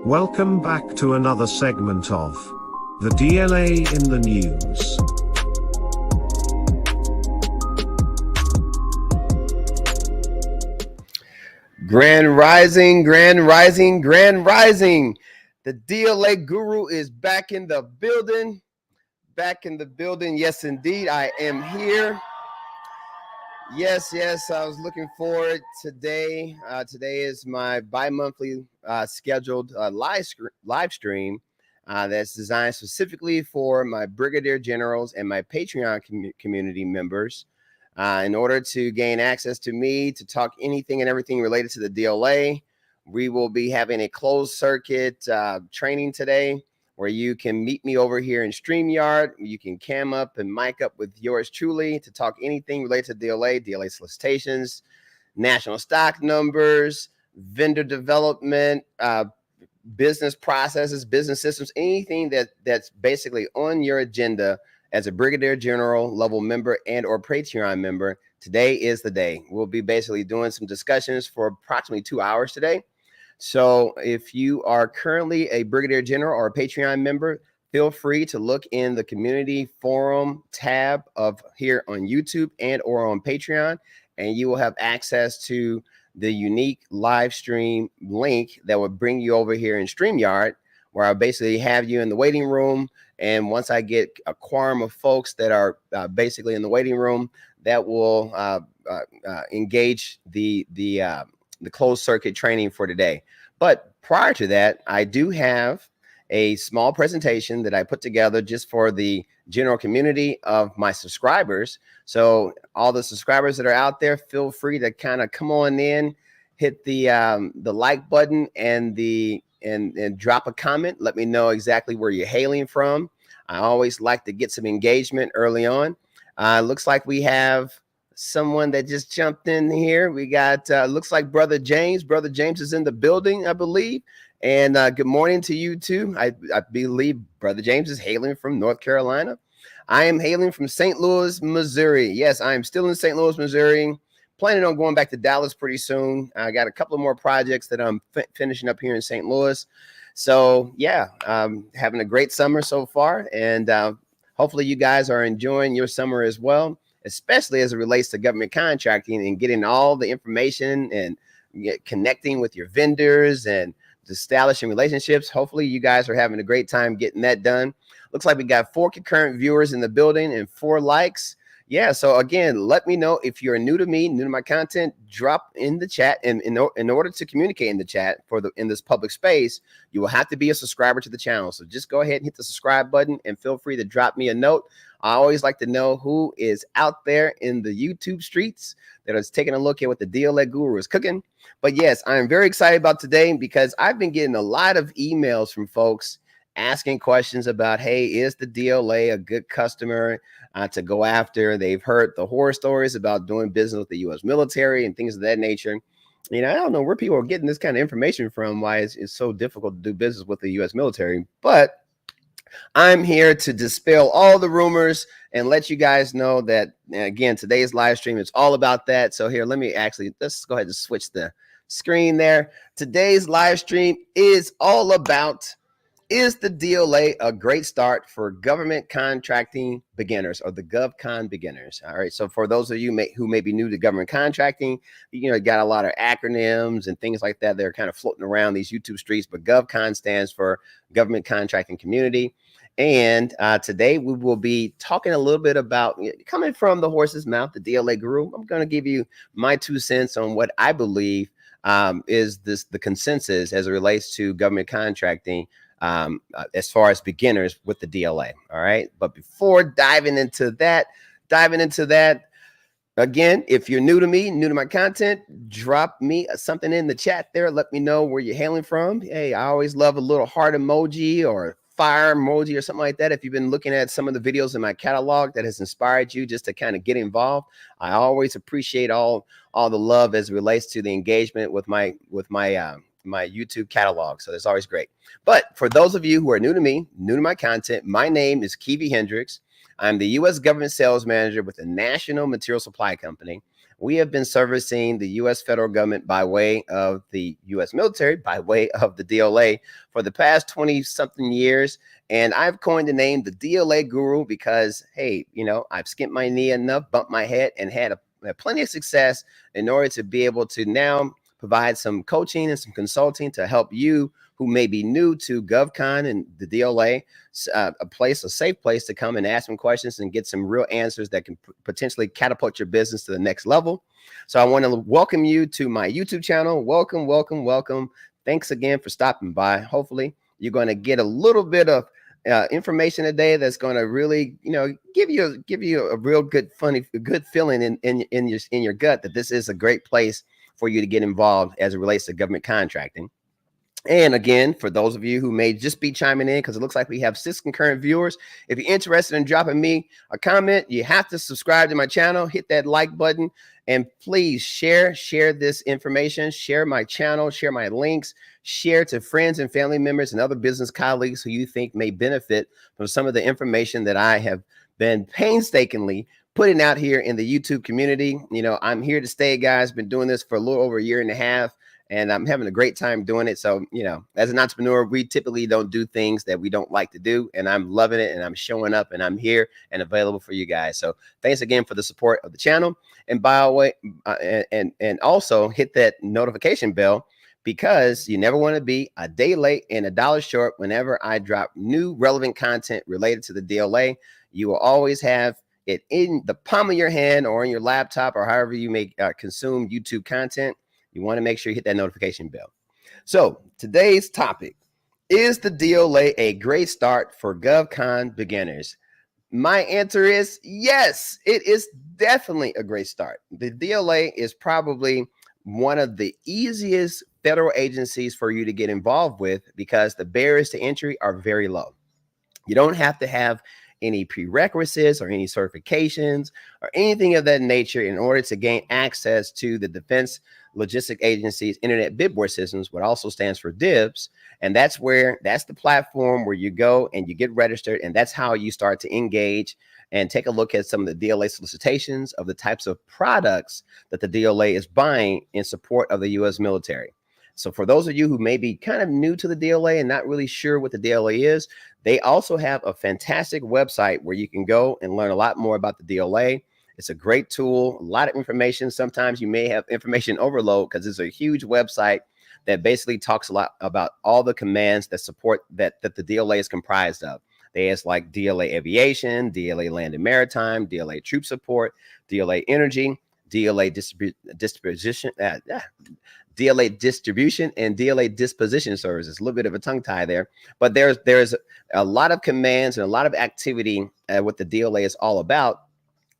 Welcome back to another segment of the DLA in the News. Grand Rising, Grand Rising, Grand Rising. The DLA guru is back in the building. Back in the building. Yes, indeed, I am here. Yes, I was looking forward today. Today is my bi-monthly scheduled live stream that's designed specifically for my brigadier generals and my Patreon community members in order to gain access to me to talk anything and everything related to the DLA. We will be having a closed circuit training today where you can meet me over here in StreamYard. You can cam up and mic up with yours truly to talk anything related to DLA solicitations, national stock numbers, vendor development, business processes, business systems, anything that's basically on your agenda as a brigadier general level member and or Patreon member. Today is the day. We'll be basically doing some discussions for approximately 2 hours today. So if you are currently a brigadier general or a Patreon member, feel free to look in the community forum tab of here on YouTube and or on Patreon, and you will have access to the unique live stream link that will bring you over here in StreamYard, where I'll basically have you in the waiting room. And once I get a quorum of folks that are basically in the waiting room, that will engage the closed circuit training for today. But prior to that, I do have a small presentation that I put together just for the general community of my subscribers. So all the subscribers that are out there, feel free to kind of come on in, hit the like button and drop a comment. Let me know exactly where you're hailing from. I always like to get some engagement early on. Looks like we have someone that just jumped in here. We got looks like Brother James. Brother James is in the building, I believe. And good morning to you too. I believe Brother James is hailing from North Carolina. I am hailing from St. Louis, Missouri. Yes, I am still in St. Louis, Missouri. Planning on going back to Dallas pretty soon. I got a couple of more projects that I'm finishing up here in St. Louis. So yeah, having a great summer so far. And hopefully you guys are enjoying your summer as well, especially as it relates to government contracting and getting all the information and connecting with your vendors and establishing relationships. Hopefully you guys are having a great time getting that done. Looks like we got 4 concurrent viewers in the building and 4 likes. Yeah, so again, let me know if you're new to me, new to my content, drop in the chat. And in order to communicate in the chat in this public space, you will have to be a subscriber to the channel. So just go ahead and hit the subscribe button and feel free to drop me a note. I always like to know who is out there in the YouTube streets that is taking a look at what the DLA guru is cooking. But yes, I'm very excited about today because I've been getting a lot of emails from folks asking questions about, hey, is the DLA a good customer to go after? They've heard the horror stories about doing business with the U.S. military and things of that nature. You know, I don't know where people are getting this kind of information from, why it's so difficult to do business with the U.S. military. But I'm here to dispel all the rumors and let you guys know that, again, today's live stream is all about that. So here, let's go ahead and switch the screen there. Today's live stream is all about, is the DLA a great start for government contracting beginners, or the GovCon beginners? All right. So for those of you who may be new to government contracting, you know, got a lot of acronyms and things like that. They're kind of floating around these YouTube streets, but GovCon stands for Government Contracting Community. And today we will be talking a little bit about, coming from the horse's mouth, the DLA guru. I'm going to give you my 2 cents on what I believe is the consensus as it relates to government contracting as far as beginners with the DLA. All right. But before diving into that, again, if you're new to me, new to my content, drop me something in the chat there. Let me know where you're hailing from. Hey, I always love a little heart emoji or fire emoji or something like that. If you've been looking at some of the videos in my catalog that has inspired you just to kind of get involved, I always appreciate all the love as it relates to the engagement with my YouTube catalog. So that's always great. But for those of you who are new to me, new to my content, my name is Kiwi Hendricks. I'm the U.S. government sales manager with the National Material Supply Company. We have been servicing the U.S. federal government by way of the U.S. military, by way of the DLA for the past 20-something years. And I've coined the name the DLA Guru because, hey, I've skinned my knee enough, bumped my head, and had plenty of success in order to be able to now provide some coaching and some consulting to help you who may be new to GovCon and the DLA, a safe place to come and ask some questions and get some real answers that can potentially catapult your business to the next level. So I want to welcome you to my YouTube channel. Welcome, welcome, welcome. Thanks again for stopping by. Hopefully you're going to get a little bit of information today that's going to really, give you a real good feeling in your gut that this is a great place for you to get involved as it relates to government contracting. And again, for those of you who may just be chiming in, because it looks like we have 6 concurrent viewers, if you're interested in dropping me a comment, you have to subscribe to my channel, hit that like button, and please share this information, share my channel, share my links, share to friends and family members and other business colleagues who you think may benefit from some of the information that I have been painstakingly putting out here in the YouTube community. I'm here to stay, guys. Been doing this for a little over a year and a half. And I'm having a great time doing it. So, as an entrepreneur, we typically don't do things that we don't like to do. And I'm loving it. And I'm showing up and I'm here and available for you guys. So thanks again for the support of the channel. And by the way, and also hit that notification bell, because you never want to be a day late and a dollar short whenever I drop new relevant content related to the DLA. You will always have it in the palm of your hand or on your laptop or however you may consume YouTube content. You want to make sure you hit that notification bell. So today's topic, is the DLA a great start for GovCon beginners? My answer is yes, it is definitely a great start. The DLA is probably one of the easiest federal agencies for you to get involved with because the barriers to entry are very low. You don't have to have any prerequisites or any certifications or anything of that nature in order to gain access to the Defense Logistic Agency's Internet Bid Board systems, what also stands for DIBBS. And that's the platform where you go and you get registered. And that's how you start to engage and take a look at some of the DLA solicitations of the types of products that the DLA is buying in support of the U.S. military. So for those of you who may be kind of new to the DLA and not really sure what the DLA is, they also have a fantastic website where you can go and learn a lot more about the DLA. It's a great tool, a lot of information. Sometimes you may have information overload because it's a huge website that basically talks a lot about all the commands that support that the DLA is comprised of. There's like DLA Aviation, DLA Land and Maritime, DLA Troop Support, DLA Energy, DLA Distribution, DLA Distribution, and DLA Disposition Services. A little bit of a tongue tie there, but there's a lot of commands and a lot of activity what the DLA is all about,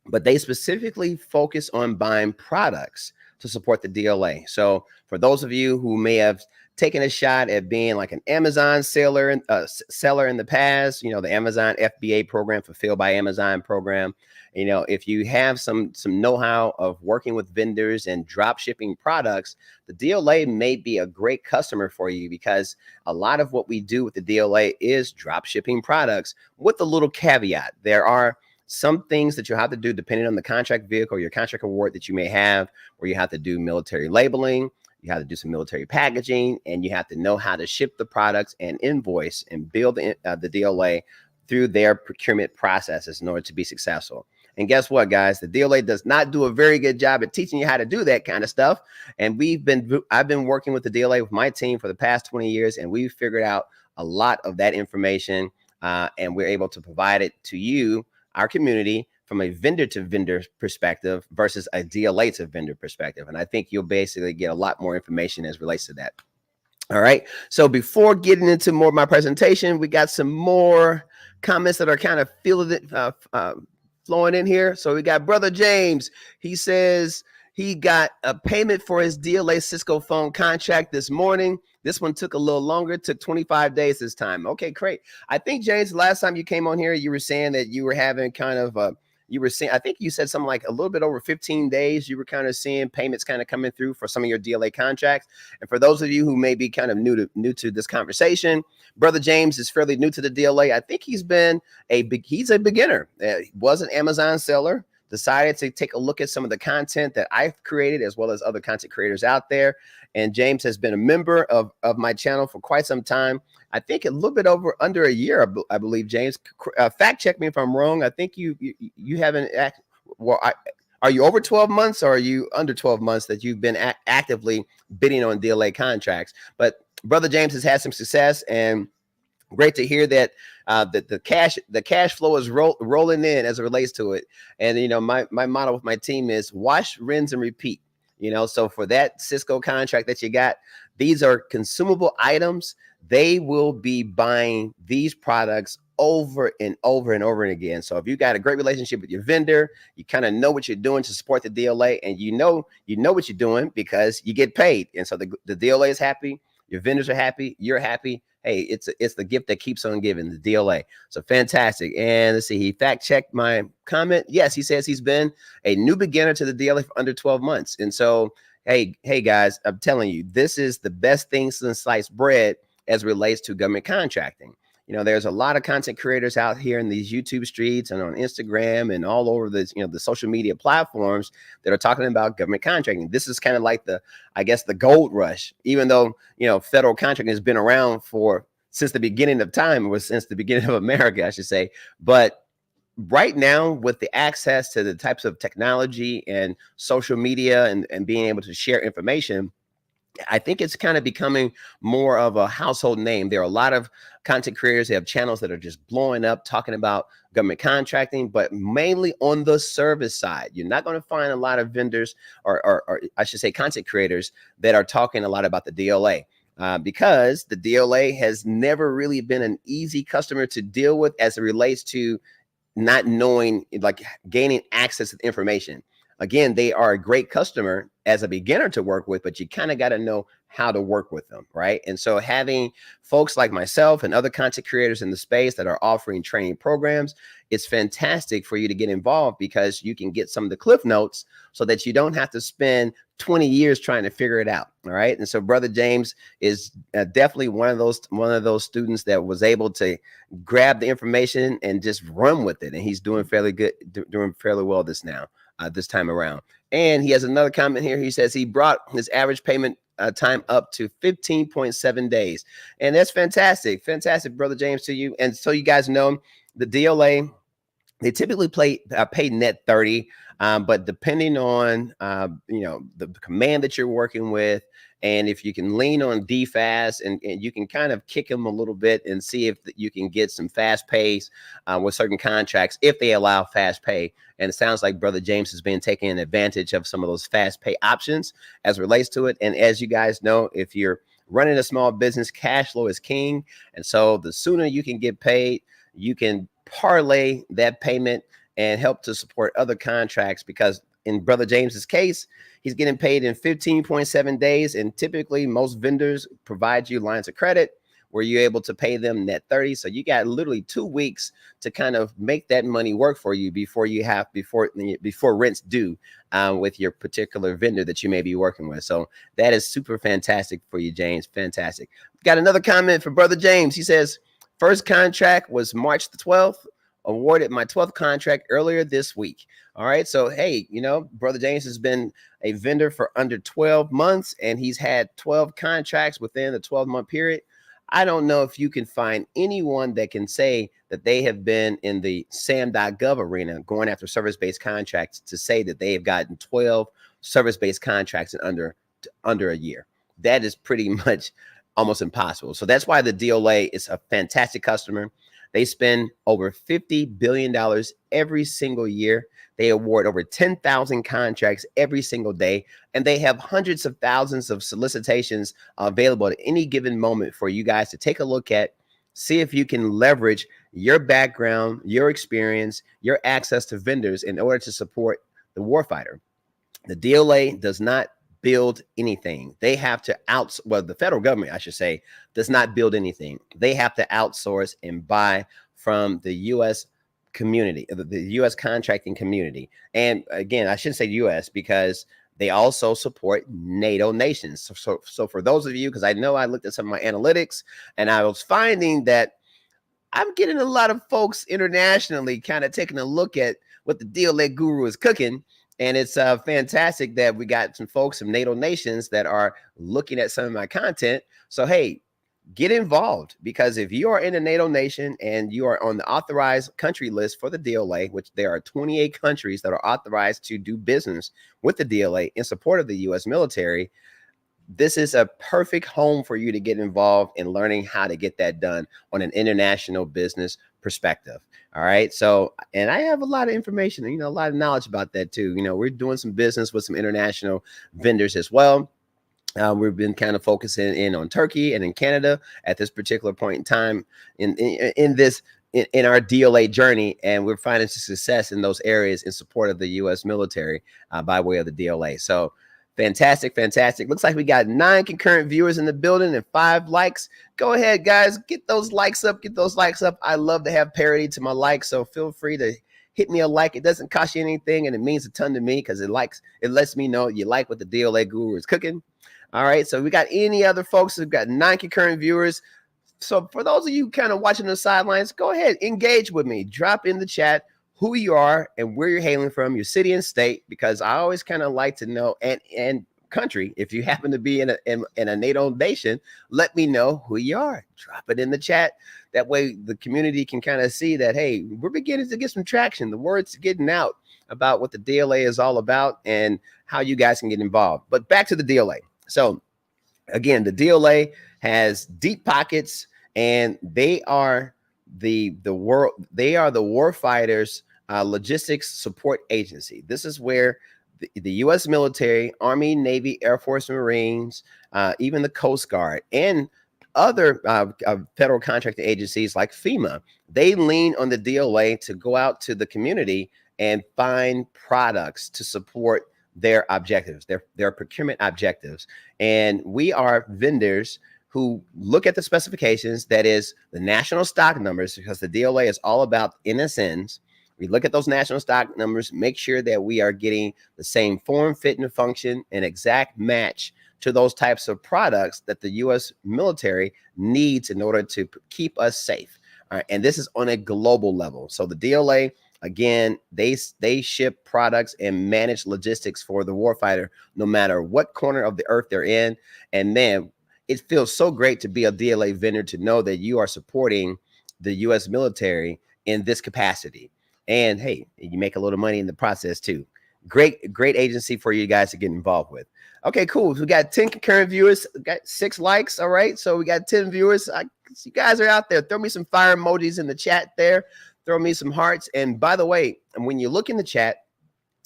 but they specifically focus on buying products to support the DLA. So for those of you who may have taken a shot at being like an Amazon seller in the past, the Amazon FBA program, Fulfilled by Amazon program, if you have some know-how of working with vendors and drop shipping products, the DLA may be a great customer for you, because a lot of what we do with the DLA is drop shipping products, with a little caveat. There are some things that you have to do depending on the contract vehicle, your contract award that you may have, where you have to do military labeling, you have to do some military packaging, and you have to know how to ship the products and invoice and build the DLA through their procurement processes in order to be successful. And guess what, guys? The DLA does not do a very good job at teaching you how to do that kind of stuff. And I've been working with the DLA with my team for the past 20 years, and we've figured out a lot of that information, and we're able to provide it to you, our community, from a vendor to vendor perspective versus a DLA to vendor perspective. And I think you'll basically get a lot more information as relates to that. All right. So before getting into more of my presentation, we got some more comments that are kind of flowing in here. So we got Brother James. He says he got a payment for his DLA Cisco phone contract this morning. This one took a little longer, took 25 days this time. Okay, great. I think, James, last time you came on here, you were saying that you were having kind of I think you said something like a little bit over 15 days. You were kind of seeing payments kind of coming through for some of your DLA contracts. And for those of you who may be kind of new to this conversation, Brother James is fairly new to the DLA. I think he's a beginner. He was an Amazon seller, decided to take a look at some of the content that I've created, as well as other content creators out there. And James has been a member of my channel for quite some time. I think a little bit under a year, I believe. James, fact check me if I'm wrong. I think you haven't are you over 12 months, or are you under 12 months that you've been actively bidding on DLA contracts? But Brother James has had some success, and great to hear that the cash flow is rolling in as it relates to it. And my motto with my team is wash, rinse, and repeat. So for that Cisco contract that you got, these are consumable items. They will be buying these products over and over and over again. So if you got a great relationship with your vendor, you kind of know what you're doing to support the DLA, and you know what you're doing because you get paid. And so the DLA is happy, your vendors are happy, you're happy. Hey, it's the gift that keeps on giving, the DLA. So fantastic. And let's see, he fact checked my comment. Yes, he says he's been a new beginner to the DLA for under 12 months. And so, hey guys, I'm telling you, this is the best thing since sliced bread as it relates to government contracting. There's a lot of content creators out here in these YouTube streets and on Instagram and all over the social media platforms that are talking about government contracting. This is kind of like the gold rush, even though, federal contracting has been around since the beginning of time, or since the beginning of America, I should say. But right now, with the access to the types of technology and social media and being able to share information, I think it's kind of becoming more of a household name. There are a lot of content creators. They have channels that are just blowing up talking about government contracting, but mainly on the service side. You're not going to find a lot of vendors or I should say content creators that are talking a lot about the DLA. Because the DLA has never really been an easy customer to deal with as it relates to not knowing, like gaining access to the information. Again, they are a great customer as a beginner to work with, but you kind of got to know how to work with them, right? And so having folks like myself and other content creators in the space that are offering training programs, it's fantastic for you to get involved, because you can get some of the cliff notes so that you don't have to spend 20 years trying to figure it out. All right. And so Brother James is definitely one of those students that was able to grab the information and just run with it. And he's doing fairly good, doing fairly well this time around. And he has another comment here. He says he brought his average payment time up to 15.7 days. And that's fantastic. Fantastic, Brother James, to you. And so you guys know, the DLA, they typically pay net 30, but depending on the command that you're working with, and if you can lean on DFAS and you can kind of kick them a little bit and see if you can get some fast pays with certain contracts, if they allow fast pay. And it sounds like Brother James has been taking advantage of some of those fast pay options as it relates to it. And as you guys know, if you're running a small business, cash flow is king. And so the sooner you can get paid, you can parlay that payment and help to support other contracts, because in Brother James's case, he's getting paid in 15.7 days. And typically most vendors provide you lines of credit where you're able to pay them net 30. So you got literally 2 weeks to kind of make that money work for you before rent's due with your particular vendor that you may be working with. So that is super fantastic for you, James. Fantastic. Got another comment for Brother James. He says, first contract was March the 12th. Awarded my 12th contract earlier this week. All right. So, hey, Brother James has been a vendor for under 12 months, and he's had 12 contracts within the 12-month period. I don't know if you can find anyone that can say that they have been in the SAM.gov arena going after service-based contracts to say that they have gotten 12 service-based contracts in under a year. That is pretty much almost impossible. So that's why the DLA is a fantastic customer. They spend over $50 billion every single year. They award over 10,000 contracts every single day, and they have hundreds of thousands of solicitations available at any given moment for you guys to take a look at, see if you can leverage your background, your experience, your access to vendors in order to support the warfighter. The DLA does not build anything. They have to the federal government, I should say, does not build anything. They have to outsource and buy from the U.S. community, the U.S. contracting community. And again, I shouldn't say U.S. because they also support NATO nations. So for those of you, because I know I looked at some of my analytics and I was finding that I'm getting a lot of folks internationally kind of taking a look at what the DLA guru is cooking. And it's fantastic that we got some folks from NATO nations that are looking at some of my content. So, hey, get involved, because if you are in a NATO nation and you are on the authorized country list for the DLA, which there are 28 countries that are authorized to do business with the DLA in support of the U.S. military, this is a perfect home for you to get involved in learning how to get that done on an international business perspective. All right. So, and I have a lot of information, a lot of knowledge about that too. We're doing some business with some international vendors as well. We've been kind of focusing in on Turkey and in Canada at this particular point in time in our DLA journey, and we're finding success in those areas in support of the U.S. military by way of the DLA. So fantastic. Looks like we got 9 concurrent viewers in the building and 5 likes. Go ahead, guys, get those likes up. I love to have parity to my likes, so feel free to hit me a like. It doesn't cost you anything, and it means a ton to me because it lets me know you like what the DLA guru is cooking. All right, so we got any other folks? We've got 9 concurrent viewers. So for those of you kind of watching the sidelines, go ahead, engage with me. Drop in the chat who you are and where you're hailing from, your city and state, because I always kind of like to know, and country. If you happen to be in a NATO nation, let me know who you are. Drop it in the chat. That way the community can kind of see that, hey, we're beginning to get some traction. The word's getting out about what the DLA is all about and how you guys can get involved. But back to the DLA. So again, the DLA has deep pockets, and they are the warfighters logistics support agency. This is where the U.S. military, Army, Navy, Air Force, Marines, even the Coast Guard, and other federal contracting agencies like FEMA, they lean on the DLA to go out to the community and find products to support their objectives, their procurement objectives. And we are vendors who look at the specifications, that is the national stock numbers, because the DLA is all about NSNs. We look at those national stock numbers, make sure that we are getting the same form, fit, and function, and exact match to those types of products that the U.S. military needs in order to keep us safe. All right, and this is on a global level. So the DLA, again, they ship products and manage logistics for the warfighter, no matter what corner of the earth they're in. And man, it feels so great to be a DLA vendor, to know that you are supporting the U.S. military in this capacity. And hey, you make a little money in the process too. Great agency for you guys to get involved with. Okay, cool. So we got 10 concurrent viewers, got 6 likes. All right, so we got 10 viewers. You guys are out there. Throw me some fire emojis in the chat there. Throw me some hearts. And by the way, when you look in the chat,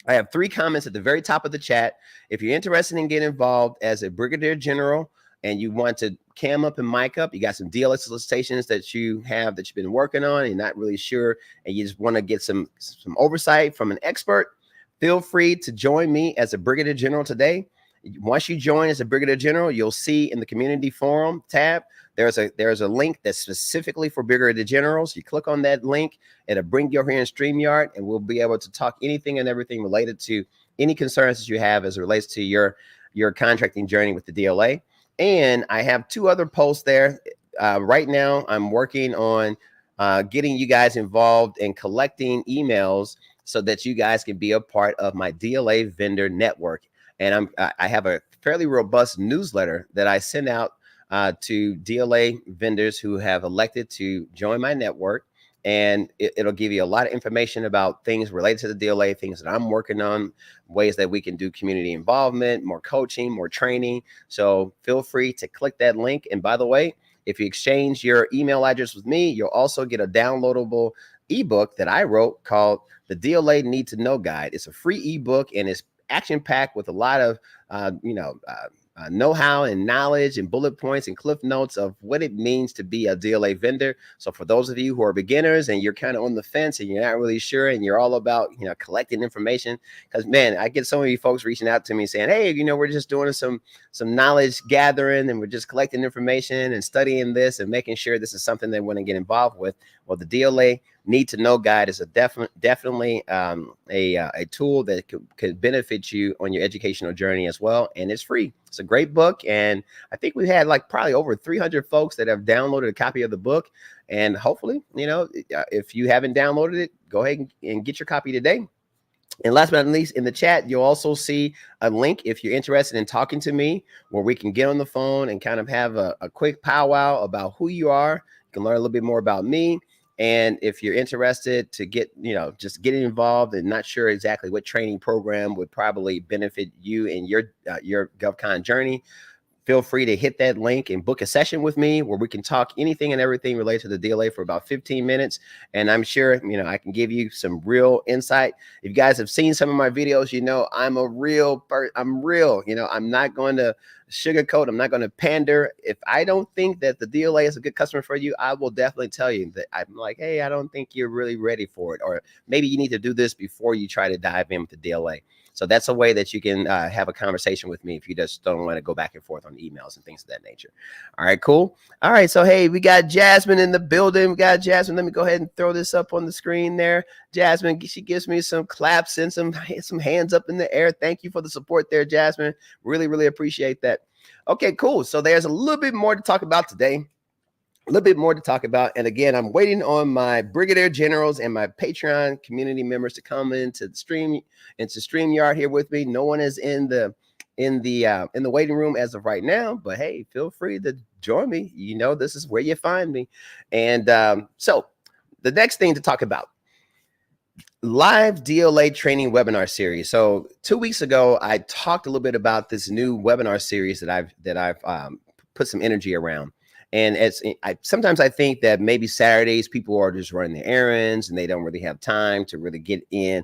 I have 3 comments at the very top of the chat. If you're interested in getting involved as a brigadier general and you want to cam up and mic up, you got some DLA solicitations that you've been working on and you're not really sure, and you just want to get some oversight from an expert, feel free to join me as a brigadier general today. Once you join as a brigadier general, you'll see in the community forum tab, there's a link that's specifically for brigadier generals. You click on that link, it'll bring you over here in StreamYard, and we'll be able to talk anything and everything related to any concerns that you have as it relates to your contracting journey with the DLA. And I have 2 other posts there. Right now, I'm working on getting you guys involved in collecting emails so that you guys can be a part of my DLA vendor network. And I have a fairly robust newsletter that I send out to DLA vendors who have elected to join my network. And it'll give you a lot of information about things related to the DLA, things that I'm working on, ways that we can do community involvement, more coaching, more training. So feel free to click that link. And by the way, if you exchange your email address with me, you'll also get a downloadable ebook that I wrote called the DLA Need to Know Guide. It's a free ebook, and it's action-packed with a lot of know-how and knowledge and bullet points and cliff notes of what it means to be a DLA vendor. So for those of you who are beginners and you're kind of on the fence and you're not really sure and you're all about, collecting information, because man, I get so many folks reaching out to me saying, hey, we're just doing some knowledge gathering and we're just collecting information and studying this and making sure this is something they want to get involved with. Well, the DLA Need to Know Guide is definitely a tool that could benefit you on your educational journey as well, and it's free. It's a great book, and I think we've had probably over 300 folks that have downloaded a copy of the book. And hopefully, if you haven't downloaded it, go ahead and get your copy today. And last but not least, in the chat, you'll also see a link if you're interested in talking to me, where we can get on the phone and kind of have a quick powwow about who you are. You can learn a little bit more about me. And if you're interested to get, just getting involved and not sure exactly what training program would probably benefit you in your GovCon journey, feel free to hit that link and book a session with me where we can talk anything and everything related to the DLA for about 15 minutes. And I'm sure, I can give you some real insight. If you guys have seen some of my videos, I'm a real person. I'm real. I'm not going to sugarcoat. I'm not going to pander. If I don't think that the DLA is a good customer for you, I will definitely tell you that I'm like, hey, I don't think you're really ready for it. Or maybe you need to do this before you try to dive in with the DLA. So that's a way that you can have a conversation with me if you just don't want to go back and forth on emails and things of that nature. All right, cool. All right, so hey, we got Jasmine in the building. We got Jasmine. Let me go ahead and throw this up on the screen there. Jasmine, she gives me some claps and some hands up in the air. Thank you for the support there, Jasmine. Really, really appreciate that. Okay, cool. So there's a little bit more to talk about today. And again, I'm waiting on my brigadier generals and my Patreon community members to come into the StreamYard here with me. No one is in the waiting room as of right now, but hey, feel free to join me. This is where you find me. And so the next thing to talk about, live DLA training webinar series. So 2 weeks ago, I talked a little bit about this new webinar series that I've put some energy around. And sometimes I think that maybe Saturdays people are just running their errands and they don't really have time to really get in,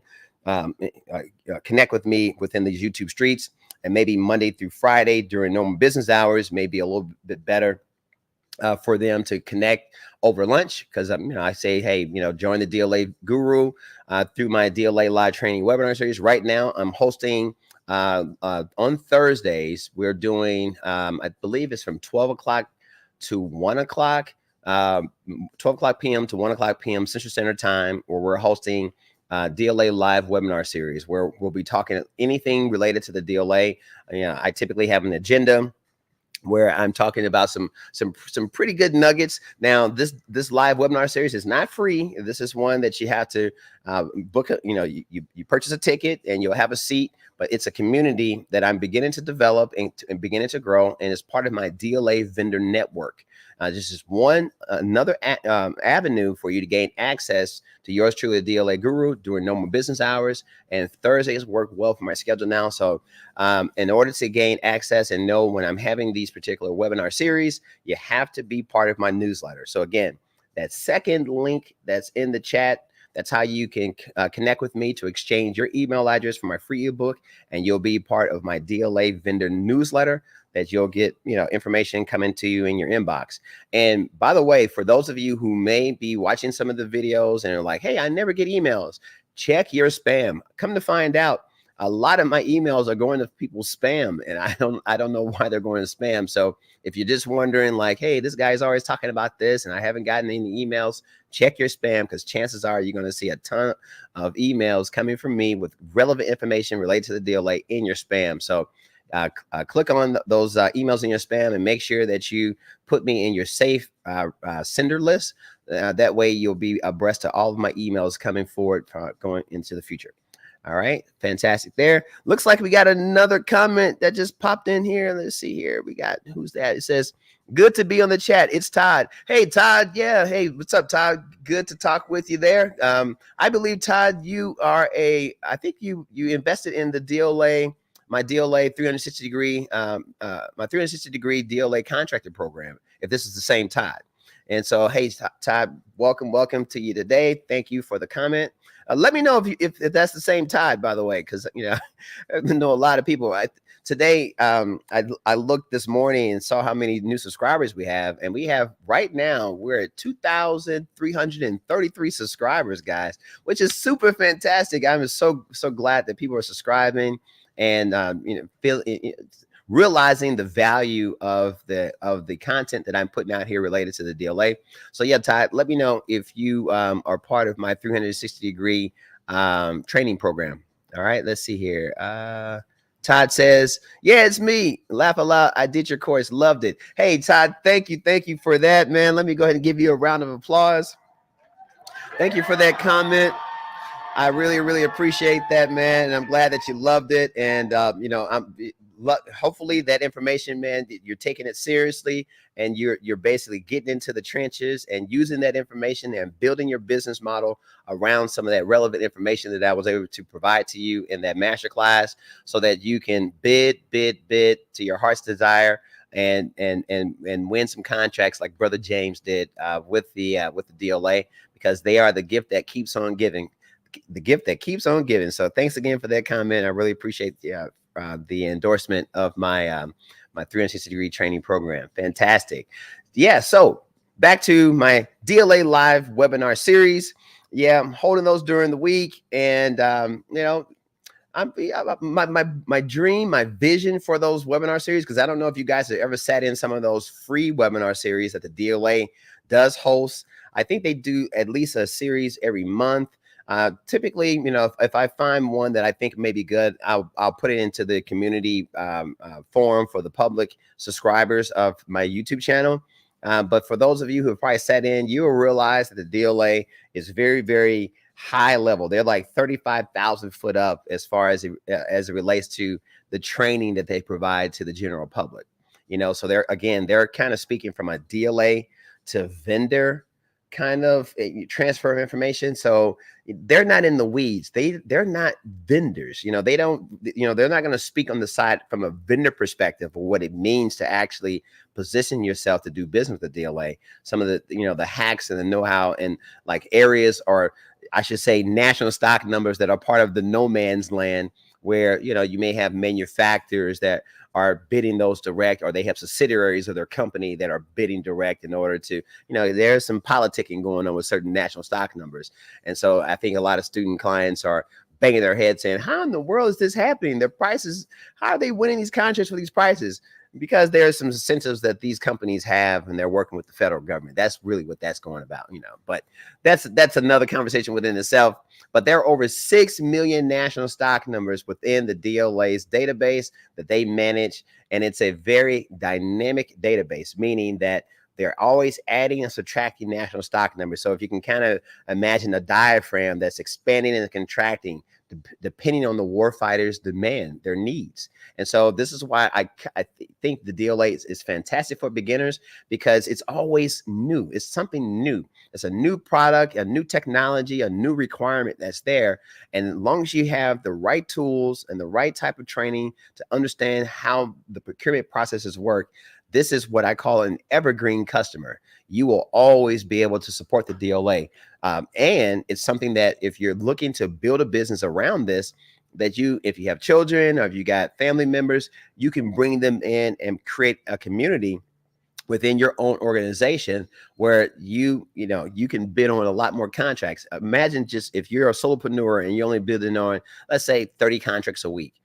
connect with me within these YouTube streets. And maybe Monday through Friday during normal business hours may be a little bit better for them to connect over lunch. Because I say, hey, join the DLA Guru through my DLA live training webinar series. Right now, I'm hosting on Thursdays. We're doing, I believe it's from 12 o'clock to 1 o'clock, 12 o'clock p.m. to 1 o'clock p.m. Central Standard Time, where we're hosting DLA live webinar series where we'll be talking anything related to the DLA. I typically have an agenda where I'm talking about some pretty good nuggets. Now, this live webinar series is not free. This is one that you have to book. You purchase a ticket and you'll have a seat. But it's a community that I'm beginning to develop and beginning to grow, and it's part of my DLA vendor network. This is another avenue for you to gain access to yours truly, the DLA Guru, during normal business hours. And Thursdays work well for my schedule now. So in order to gain access and know when I'm having these particular webinar series, you have to be part of my newsletter. So again, that second link that's in the chat, that's how you can connect with me to exchange your email address for my free ebook, and you'll be part of my DLA vendor newsletter that you'll get, information coming to you in your inbox. And by the way, for those of you who may be watching some of the videos and are like, hey, I never get emails, check your spam. Come to find out, a lot of my emails are going to people's spam, and I don't know why they're going to spam. So if you're just wondering like, hey, this guy's always talking about this and I haven't gotten any emails, check your spam, because chances are you're going to see a ton of emails coming from me with relevant information related to the DLA in your spam. So click on those emails in your spam and make sure that you put me in your safe sender list. That way you'll be abreast to all of my emails coming forward going into the future. All right, fantastic there. Looks like we got another comment that just popped in here. Let's see here. We got, who's that? It says, good to be on the chat. It's Todd. Hey, Todd. Yeah. Hey, what's up, Todd? Good to talk with you there. I believe, Todd, you are I think you invested in the DLA, my DLA 360 degree, my 360 degree DLA contractor program, if this is the same Todd. And so, hey, Todd, welcome to you today. Thank you for the comment. Let me know if that's the same Todd, by the way, because I know a lot of people. Today, I looked this morning and saw how many new subscribers we have, and we have right now we're at 2,333 subscribers, guys, which is super fantastic. I'm so glad that people are subscribing and realizing the value of the content that I'm putting out here related to the DLA. So yeah, Todd, let me know if you are part of my 360 degree training program. All right, let's see here. Todd says, yeah, it's me. Laugh a lot. I did your course. Loved it. Hey, Todd, thank you for that, man. Let me go ahead and give you a round of applause. Thank you for that comment. I really, really appreciate that, man. And I'm glad that you loved it. And, hopefully that information, man, you're taking it seriously and you're basically getting into the trenches and using that information and building your business model around some of that relevant information that I was able to provide to you in that masterclass, so that you can bid to your heart's desire and win some contracts like Brother James did with the DLA, because they are the gift that keeps on giving. The gift that keeps on giving. So thanks again for that comment. I really appreciate the endorsement of my my 360-degree training program. Fantastic. Yeah. So back to my DLA live webinar series. Yeah, I'm holding those during the week, and my dream, my vision for those webinar series, because I don't know if you guys have ever sat in some of those free webinar series that the DLA does host. I think they do at least a series every month. Typically, if I find one that I think may be good, I'll put it into the community forum for the public subscribers of my YouTube channel. But for those of you who have probably sat in, you will realize that the DLA is very, very high level. They're like 35,000 foot up as far as it relates to the training that they provide to the general public. So they're kind of speaking from a DLA to vendor kind of transfer of information. So they're not in the weeds. They're not vendors. They don't, they're not going to speak on the side from a vendor perspective of what it means to actually position yourself to do business with the DLA. Some of the, the hacks and the know-how and like areas, or I should say national stock numbers that are part of the no man's land, where, you may have manufacturers that are bidding those direct, or they have subsidiaries of their company that are bidding direct in order to, there's some politicking going on with certain national stock numbers. And so I think a lot of student clients are banging their head saying, how in the world is this happening? Their prices, how are they winning these contracts for these prices? Because there are some incentives that these companies have, and they're working with the federal government. That's really what that's going about, but that's another conversation within itself. But there are over 6 million national stock numbers within the DLA's database that they manage. And it's a very dynamic database, meaning that they're always adding and subtracting national stock numbers. So if you can kind of imagine a diaphragm that's expanding and contracting, depending on the warfighter's demand, their needs. And so this is why I think the DLA is fantastic for beginners, because it's always new. It's something new. It's a new product, a new technology, a new requirement that's there. And as long as you have the right tools and the right type of training to understand how the procurement processes work, this is what I call an evergreen customer. You will always be able to support the DLA. And it's something that if you're looking to build a business around this, that if you have children or if you got family members, you can bring them in and create a community within your own organization where you can bid on a lot more contracts. Imagine just if you're a solopreneur and you're only bidding on, let's say, 30 contracts a week.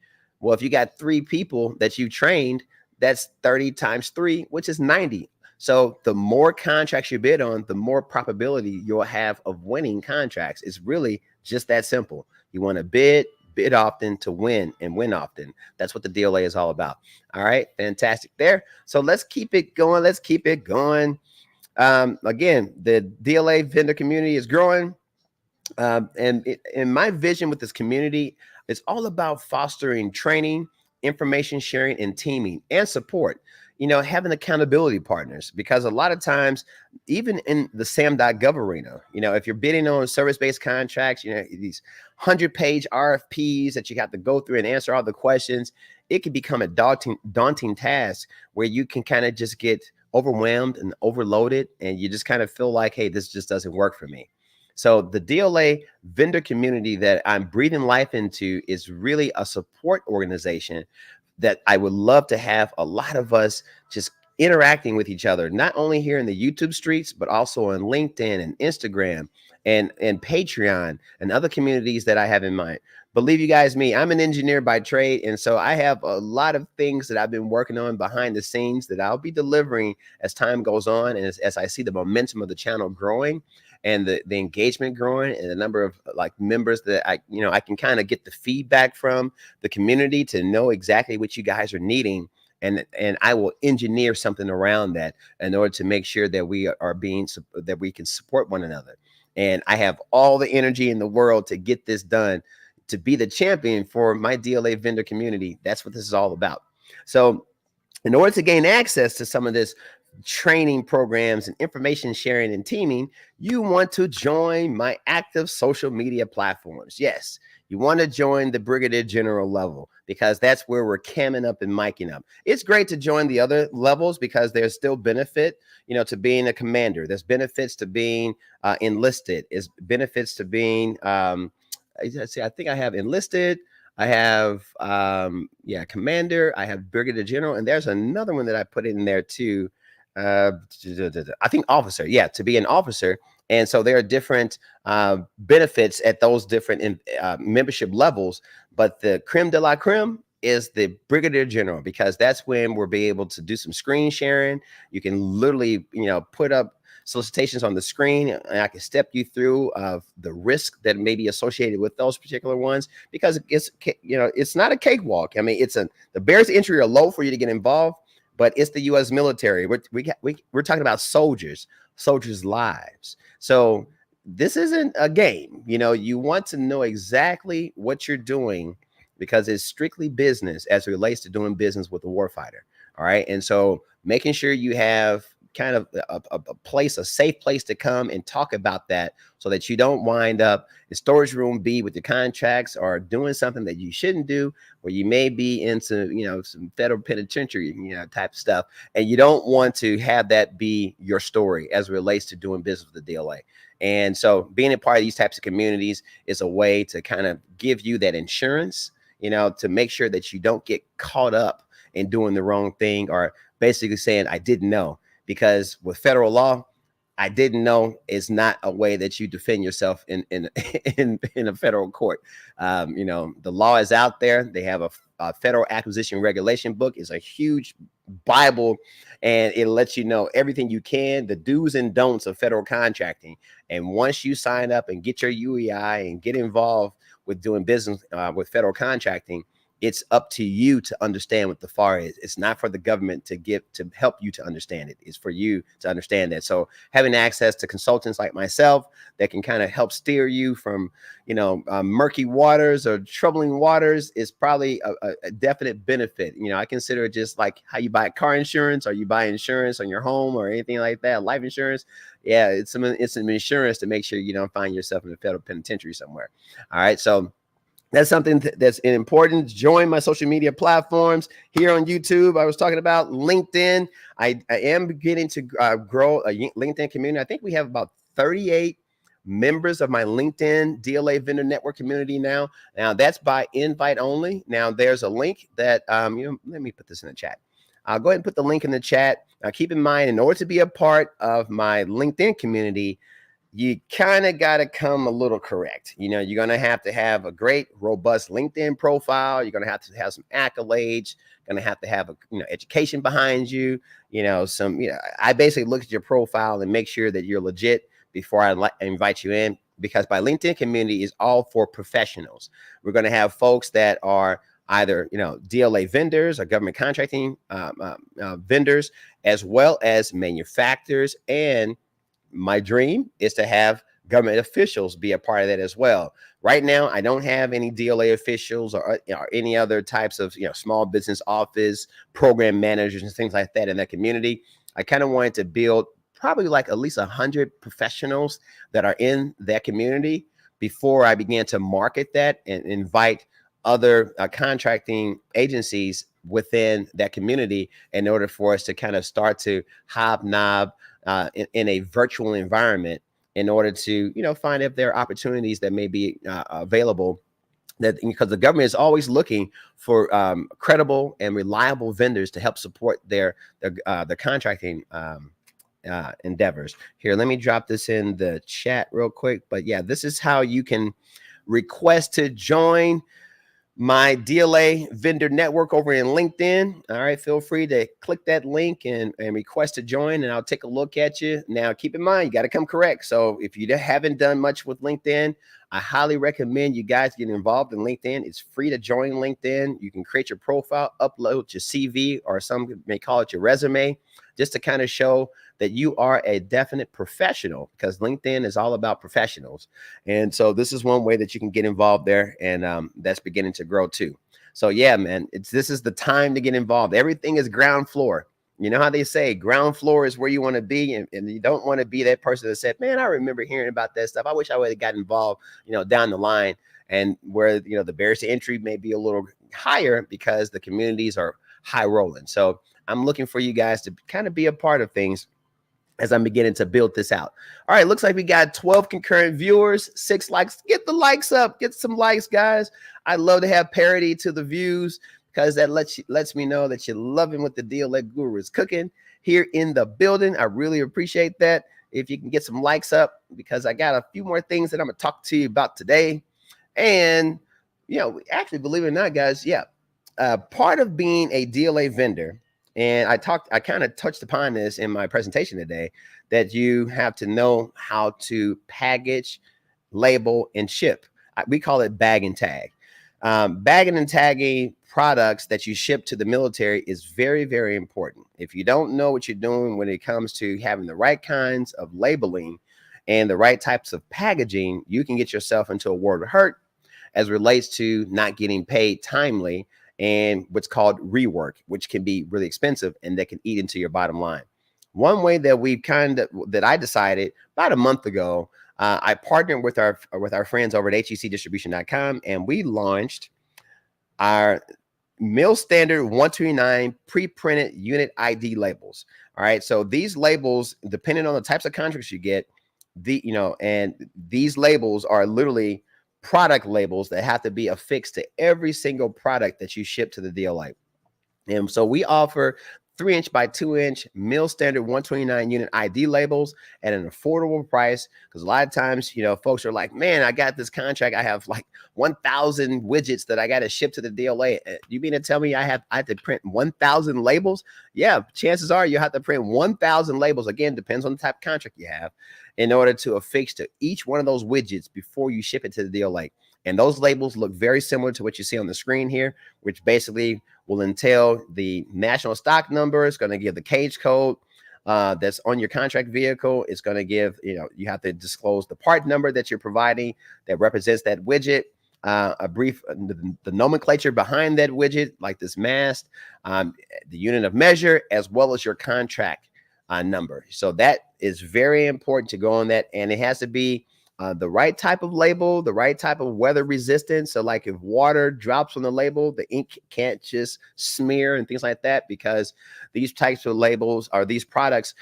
Well, if you got 3 people that you trained, that's 30 times 3, which is 90. So the more contracts you bid on, the more probability you'll have of winning contracts. It's really just that simple. You want to bid often to win, and win often. That's what the DLA is all about. All right, fantastic there. So let's keep it going. Again, the DLA vendor community is growing. And my vision with this community is all about fostering training, information sharing, and teaming and support. Having accountability partners, because a lot of times, even in the SAM.gov arena, if you're bidding on service-based contracts, these 100-page RFPs that you have to go through and answer all the questions, it can become a daunting task where you can kind of just get overwhelmed and overloaded, and you just kind of feel like, hey, this just doesn't work for me. So the DLA vendor community that I'm breathing life into is really a support organization that I would love to have a lot of us just interacting with each other, not only here in the YouTube streets, but also on LinkedIn and Instagram and Patreon and other communities that I have in mind. Believe you guys me, I'm an engineer by trade. And so I have a lot of things that I've been working on behind the scenes that I'll be delivering as time goes on. And as I see the momentum of the channel growing and the engagement growing and the number of members that I can kind of get the feedback from the community to know exactly what you guys are needing. And I will engineer something around that in order to make sure that we can support one another. And I have all the energy in the world to get this done, to be the champion for my DLA vendor community. That's what this is all about. So in order to gain access to some of this training programs and information sharing and teaming, you want to join my active social media platforms. Yes, you want to join the Brigadier General level, because that's where we're camming up and miking up. It's great to join the other levels because there's still benefit, to being a commander. There's benefits to being enlisted. Is benefits to being, I think I have enlisted. I have, commander. I have brigadier general, and there's another one that I put in there too. I think officer. Yeah, to be an officer. And so there are different benefits at those different membership levels. But the creme de la creme is the brigadier general, because that's when we'll be able to do some screen sharing. You can literally, put up solicitations on the screen, and I can step you through the risk that may be associated with those particular ones, because it's not a cakewalk. I mean, the barriers to entry are low for you to get involved, but it's the U.S. military. We're talking about soldiers' lives. So this isn't a game. You want to know exactly what you're doing, because it's strictly business as it relates to doing business with the warfighter. All right. And so making sure you have kind of a safe place to come and talk about that, so that you don't wind up in storage room B with your contracts, or doing something that you shouldn't do, where you may be into, some federal penitentiary, type stuff. And you don't want to have that be your story as it relates to doing business with the DLA. And so being a part of these types of communities is a way to kind of give you that insurance, to make sure that you don't get caught up in doing the wrong thing, or basically saying, I didn't know. Because with federal law, I didn't know is not a way that you defend yourself in a federal court. The law is out there. They have a federal acquisition regulation book. It's a huge Bible, and it lets you know everything you can, the do's and don'ts of federal contracting. And once you sign up and get your UEI and get involved with doing business with federal contracting, it's up to you to understand what the FAR is. It's not for the government to help you to understand it. It's for you to understand that. So having access to consultants like myself that can kind of help steer you from, murky waters or troubling waters is probably a definite benefit. I consider it just like how you buy car insurance, or you buy insurance on your home or anything like that, life insurance. Yeah, it's some insurance to make sure you don't find yourself in a federal penitentiary somewhere. All right, so that's something that's important. Join my social media platforms here on YouTube. I was talking about LinkedIn. I am beginning to grow a LinkedIn community. I think we have about 38 members of my LinkedIn DLA vendor network community now. Now that's by invite only. Now there's a link that, let me put this in the chat. I'll go ahead and put the link in the chat. Now keep in mind, in order to be a part of my LinkedIn community, you kind of got to come a little correct. You're going to have a great, robust LinkedIn profile. You're going to have some accolades. Going to have a, education behind you. I basically look at your profile and make sure that you're legit before I invite you in, because my LinkedIn community is all for professionals. We're going to have folks that are either, DLA vendors or government contracting vendors, as well as manufacturers. And my dream is to have government officials be a part of that as well. Right now, I don't have any DLA officials or any other types of small business office program managers and things like that in that community. I kind of wanted to build probably like at least 100 professionals that are in that community before I began to market that and invite other contracting agencies within that community in order for us to kind of start to hobnob in a virtual environment in order to, find if there are opportunities that may be available. That because the government is always looking for credible and reliable vendors to help support their contracting endeavors. Here, let me drop this in the chat real quick. But yeah, this is how you can request to join my DLA vendor network over in LinkedIn. All right, feel free to click that link and request to join, and I'll take a look at you. Now, keep in mind, you got to come correct. So if you haven't done much with LinkedIn, I highly recommend you guys get involved in LinkedIn. It's free to join LinkedIn. You can create your profile, upload your CV, or some may call it your resume, just to kind of show that you are a definite professional, because LinkedIn is all about professionals. And so this is one way that you can get involved there, and that's beginning to grow too. So yeah, man, this is the time to get involved. Everything is ground floor. You know how they say ground floor is where you want to be, and you don't want to be that person that said, man, I remember hearing about that stuff. I wish I would have got involved, down the line, and where, the barriers to entry may be a little higher because the communities are high rolling. So I'm looking for you guys to kind of be a part of things as I'm beginning to build this out. All right, looks like we got 12 concurrent viewers, 6 likes. Get the likes up, get some likes, guys. I'd love to have parity to the views, because that lets me know that you're loving what the DLA Guru is cooking here in the building. I really appreciate that. If you can get some likes up, because I got a few more things that I'm gonna talk to you about today. And, actually, believe it or not, guys, part of being a DLA vendor, and I kind of touched upon this in my presentation today, that you have to know how to package, label, and ship. We call it bag and tag. Bagging and tagging products that you ship to the military is very, very important. If you don't know what you're doing when it comes to having the right kinds of labeling and the right types of packaging, you can get yourself into a world of hurt as relates to not getting paid timely, and what's called rework, which can be really expensive and that can eat into your bottom line. One way that I decided about a month ago, I partnered with our friends over at HECdistribution.com, and we launched our MIL Standard 129 pre-printed unit ID labels. All right, so these labels, depending on the types of contracts you get, and these labels are literally product labels that have to be affixed to every single product that you ship to the DLA. And so we offer 3-inch by 2-inch MIL Standard 129 unit ID labels at an affordable price. Because a lot of times, folks are like, man, I got this contract. I have like 1,000 widgets that I got to ship to the DLA. You mean to tell me I have to print 1,000 labels? Yeah, chances are you have to print 1,000 labels. Again, depends on the type of contract you have, in order to affix to each one of those widgets before you ship it to the DLA. And those labels look very similar to what you see on the screen here, which basically will entail the national stock number. It's going to give the cage code that's on your contract vehicle. It's going to give, you have to disclose the part number that you're providing that represents that widget, a brief, the nomenclature behind that widget, like this mast, the unit of measure, as well as your contract number. So that is very important to go on that. And it has to be the right type of label, the right type of weather resistance. So like if water drops on the label, the ink can't just smear and things like that, because these types of labels, or these products,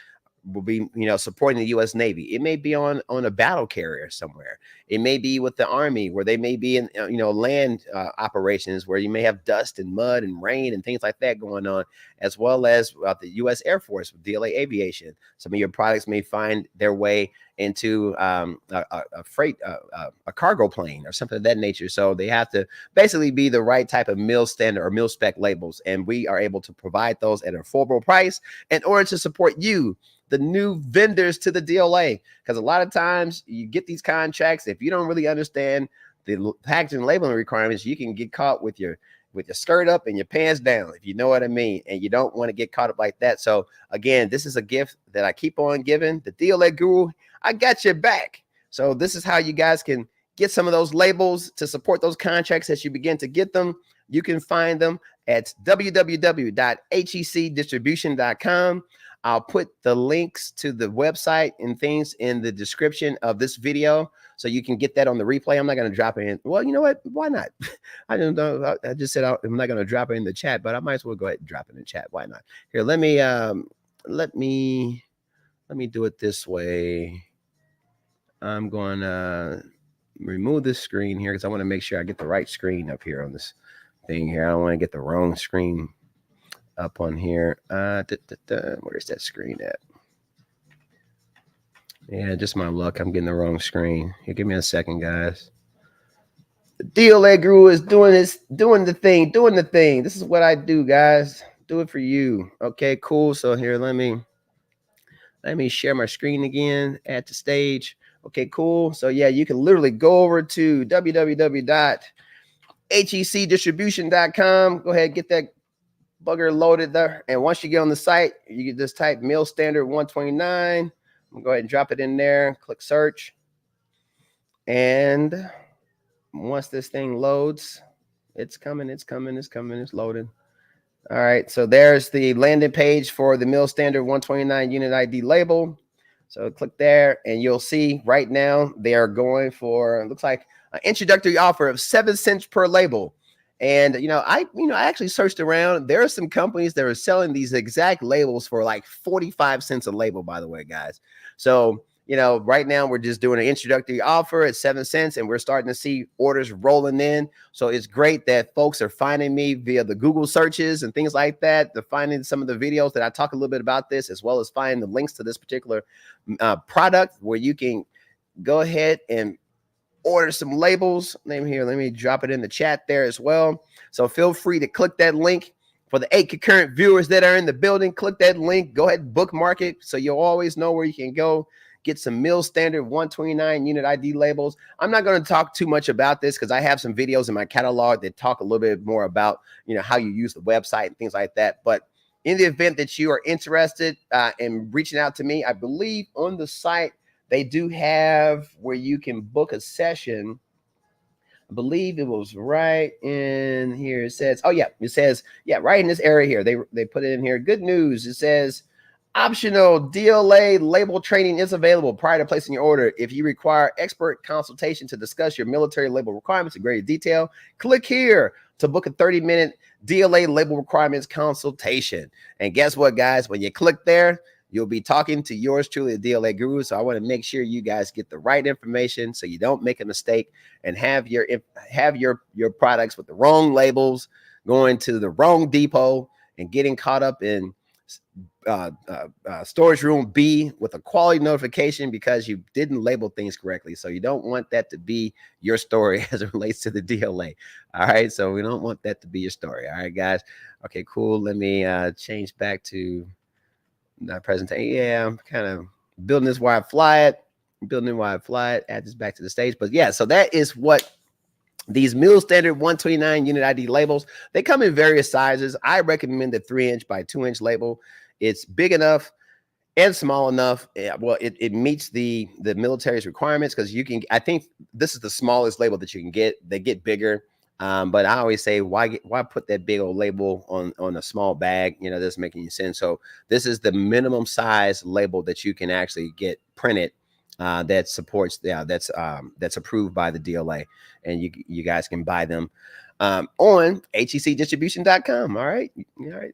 will be, supporting the U.S. Navy. It may be on a battle carrier somewhere. It may be with the Army, where they may be in, land operations, where you may have dust and mud and rain and things like that going on, as well as the U.S. Air Force with DLA Aviation. Some of your products may find their way into a freight, a cargo plane or something of that nature. So they have to basically be the right type of MIL standard or MIL spec labels. And we are able to provide those at an affordable price in order to support you, the new vendors to the DLA. Because a lot of times you get these contracts, if you don't really understand the packaging and labeling requirements, you can get caught with your skirt up and your pants down, if you know what I mean. And you don't want to get caught up like that. So again, this is a gift that I keep on giving. The DLA Guru, I got your back. So this is how you guys can get some of those labels to support those contracts as you begin to get them. You can find them at www.hecdistribution.com. I'll put the links to the website and things in the description of this video, so you can get that on the replay. I'm not going to drop it in. Well, you know what? Why not? I don't know. I just said I'm not going to drop it in the chat, but I might as well go ahead and drop it in the chat. Why not? Here, let me do it this way. I'm going to remove this screen here because I want to make sure I get the right screen up here on this thing here. I don't want to get the wrong screen up on here. Where is that screen at? Yeah, just my luck. I'm getting the wrong screen. Here, give me a second, guys. The DLA Guru is doing the thing. This is what I do, guys. Do it for you. Okay, cool. So here, let me share my screen again. Add to stage. Okay, cool. So yeah, you can literally go over to www.hecdistribution.com. Go ahead, get that bugger loaded there. And once you get on the site, you can just type MIL standard 129. I'm gonna go ahead and drop it in there, click search. And once this thing loads, it's coming, it's loaded. All right, so there's the landing page for the MIL standard 129 unit ID label. So click there and you'll see right now they are going for, looks like an introductory offer of 7 cents per label. And I actually searched around. There are some companies that are selling these exact labels for like 45 cents a label, by the way, guys. So right now we're just doing an introductory offer at 7 cents, and we're starting to see orders rolling in. So it's great that folks are finding me via the Google searches and things like that. They're finding some of the videos that I talk a little bit about this, as well as finding the links to this particular product where you can go ahead and order some labels. Let me drop it in the chat there as well. So feel free to click that link. For the 8 concurrent viewers that are in the building, click that link. Go ahead and bookmark it so you'll always know where you can go get some MIL standard 129 unit ID labels. I'm not going to talk too much about this because I have some videos in my catalog that talk a little bit more about how you use the website and things like that. But in the event that you are interested in reaching out to me, I believe on the site they do have where you can book a session. I believe it was right in here. It says, right in this area here. They put it in here. Good news. It says, optional DLA label training is available prior to placing your order. If you require expert consultation to discuss your military label requirements in greater detail, click here to book a 30-minute DLA label requirements consultation. And guess what, guys? When you click there, you'll be talking to yours truly, the DLA guru. So I want to make sure you guys get the right information so you don't make a mistake and have your products with the wrong labels going to the wrong depot and getting caught up in storage room B with a quality notification because you didn't label things correctly. So you don't want that to be your story as it relates to the DLA. All right, so we don't want that to be your story. All right, guys. Okay, cool. Let me change back to that presentation. Yeah, I'm kind of building this while I fly it. Add this back to the stage. But yeah, so that is what these MIL standard 129 unit ID labels, they come in various sizes. I recommend the 3-inch by 2-inch label. It's big enough and small enough. Well, it meets the military's requirements because I think this is the smallest label that you can get. They get bigger. But I always say, why put that big old label on a small bag? That doesn't make any sense. So this is the minimum size label that you can actually get printed that supports, that's approved by the DLA, and you guys can buy them on HECdistribution.com. All right.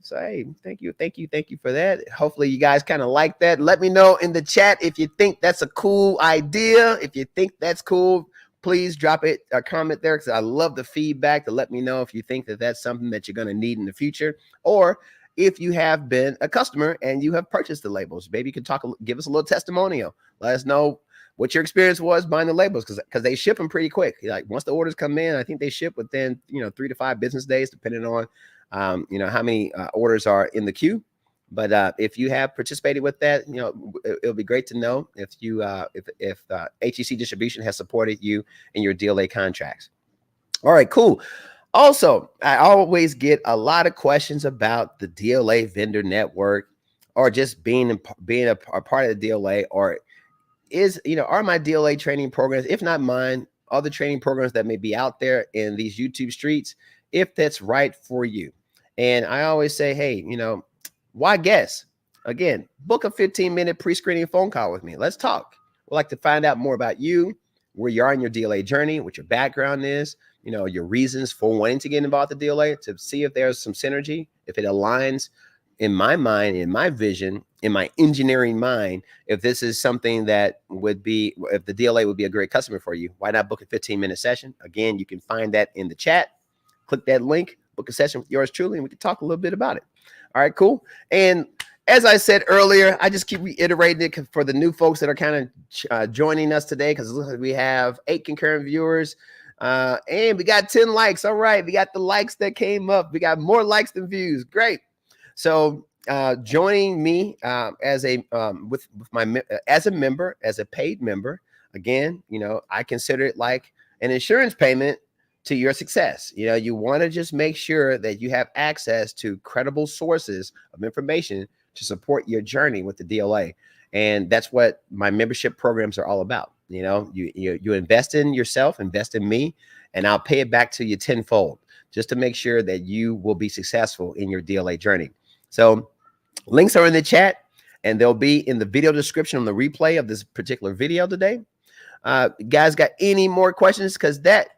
So hey, thank you for that. Hopefully you guys kind of like that. Let me know in the chat if you think that's a cool idea. If you think that's cool, please drop it a comment there because I love the feedback to let me know if you think that that's something that you're going to need in the future, or if you have been a customer and you have purchased the labels. Maybe you can give us a little testimonial. Let us know what your experience was buying the labels because they ship them pretty quick. Like once the orders come in, I think they ship within 3 to 5 business days, depending on how many orders are in the queue. But if you have participated with that, it'll be great to know if HEC Distribution has supported you in your DLA contracts. All right, cool. Also, I always get a lot of questions about the DLA vendor network, or just being a part of the DLA, or are my DLA training programs, if not mine, other training programs that may be out there in these YouTube streets, if that's right for you. And I always say, hey, why guess? Again, book a 15-minute pre-screening phone call with me. Let's talk. We'd like to find out more about you, where you are in your DLA journey, what your background is, your reasons for wanting to get involved with the DLA, to see if there's some synergy, if it aligns in my mind, in my vision, in my engineering mind, if this is something that would be, if the DLA would be a great customer for you. Why not book a 15-minute session? Again, you can find that in the chat. Click that link, book a session with yours truly, and we can talk a little bit about it. All right, cool. And as I said earlier, I just keep reiterating it for the new folks that are kind of joining us today, because we have 8 concurrent viewers and we got 10 likes. All right, we got the likes that came up. We got more likes than views. Great. So joining me as a member, as a paid member, again, I consider it like an insurance payment to your success. You know, you want to just make sure that you have access to credible sources of information to support your journey with the DLA. And that's what my membership programs are all about. You know, you invest in yourself, invest in me, and I'll pay it back to you tenfold, just to make sure that you will be successful in your DLA journey. So links are in the chat, and they'll be in the video description on the replay of this particular video today. Guys, got any more questions? Because that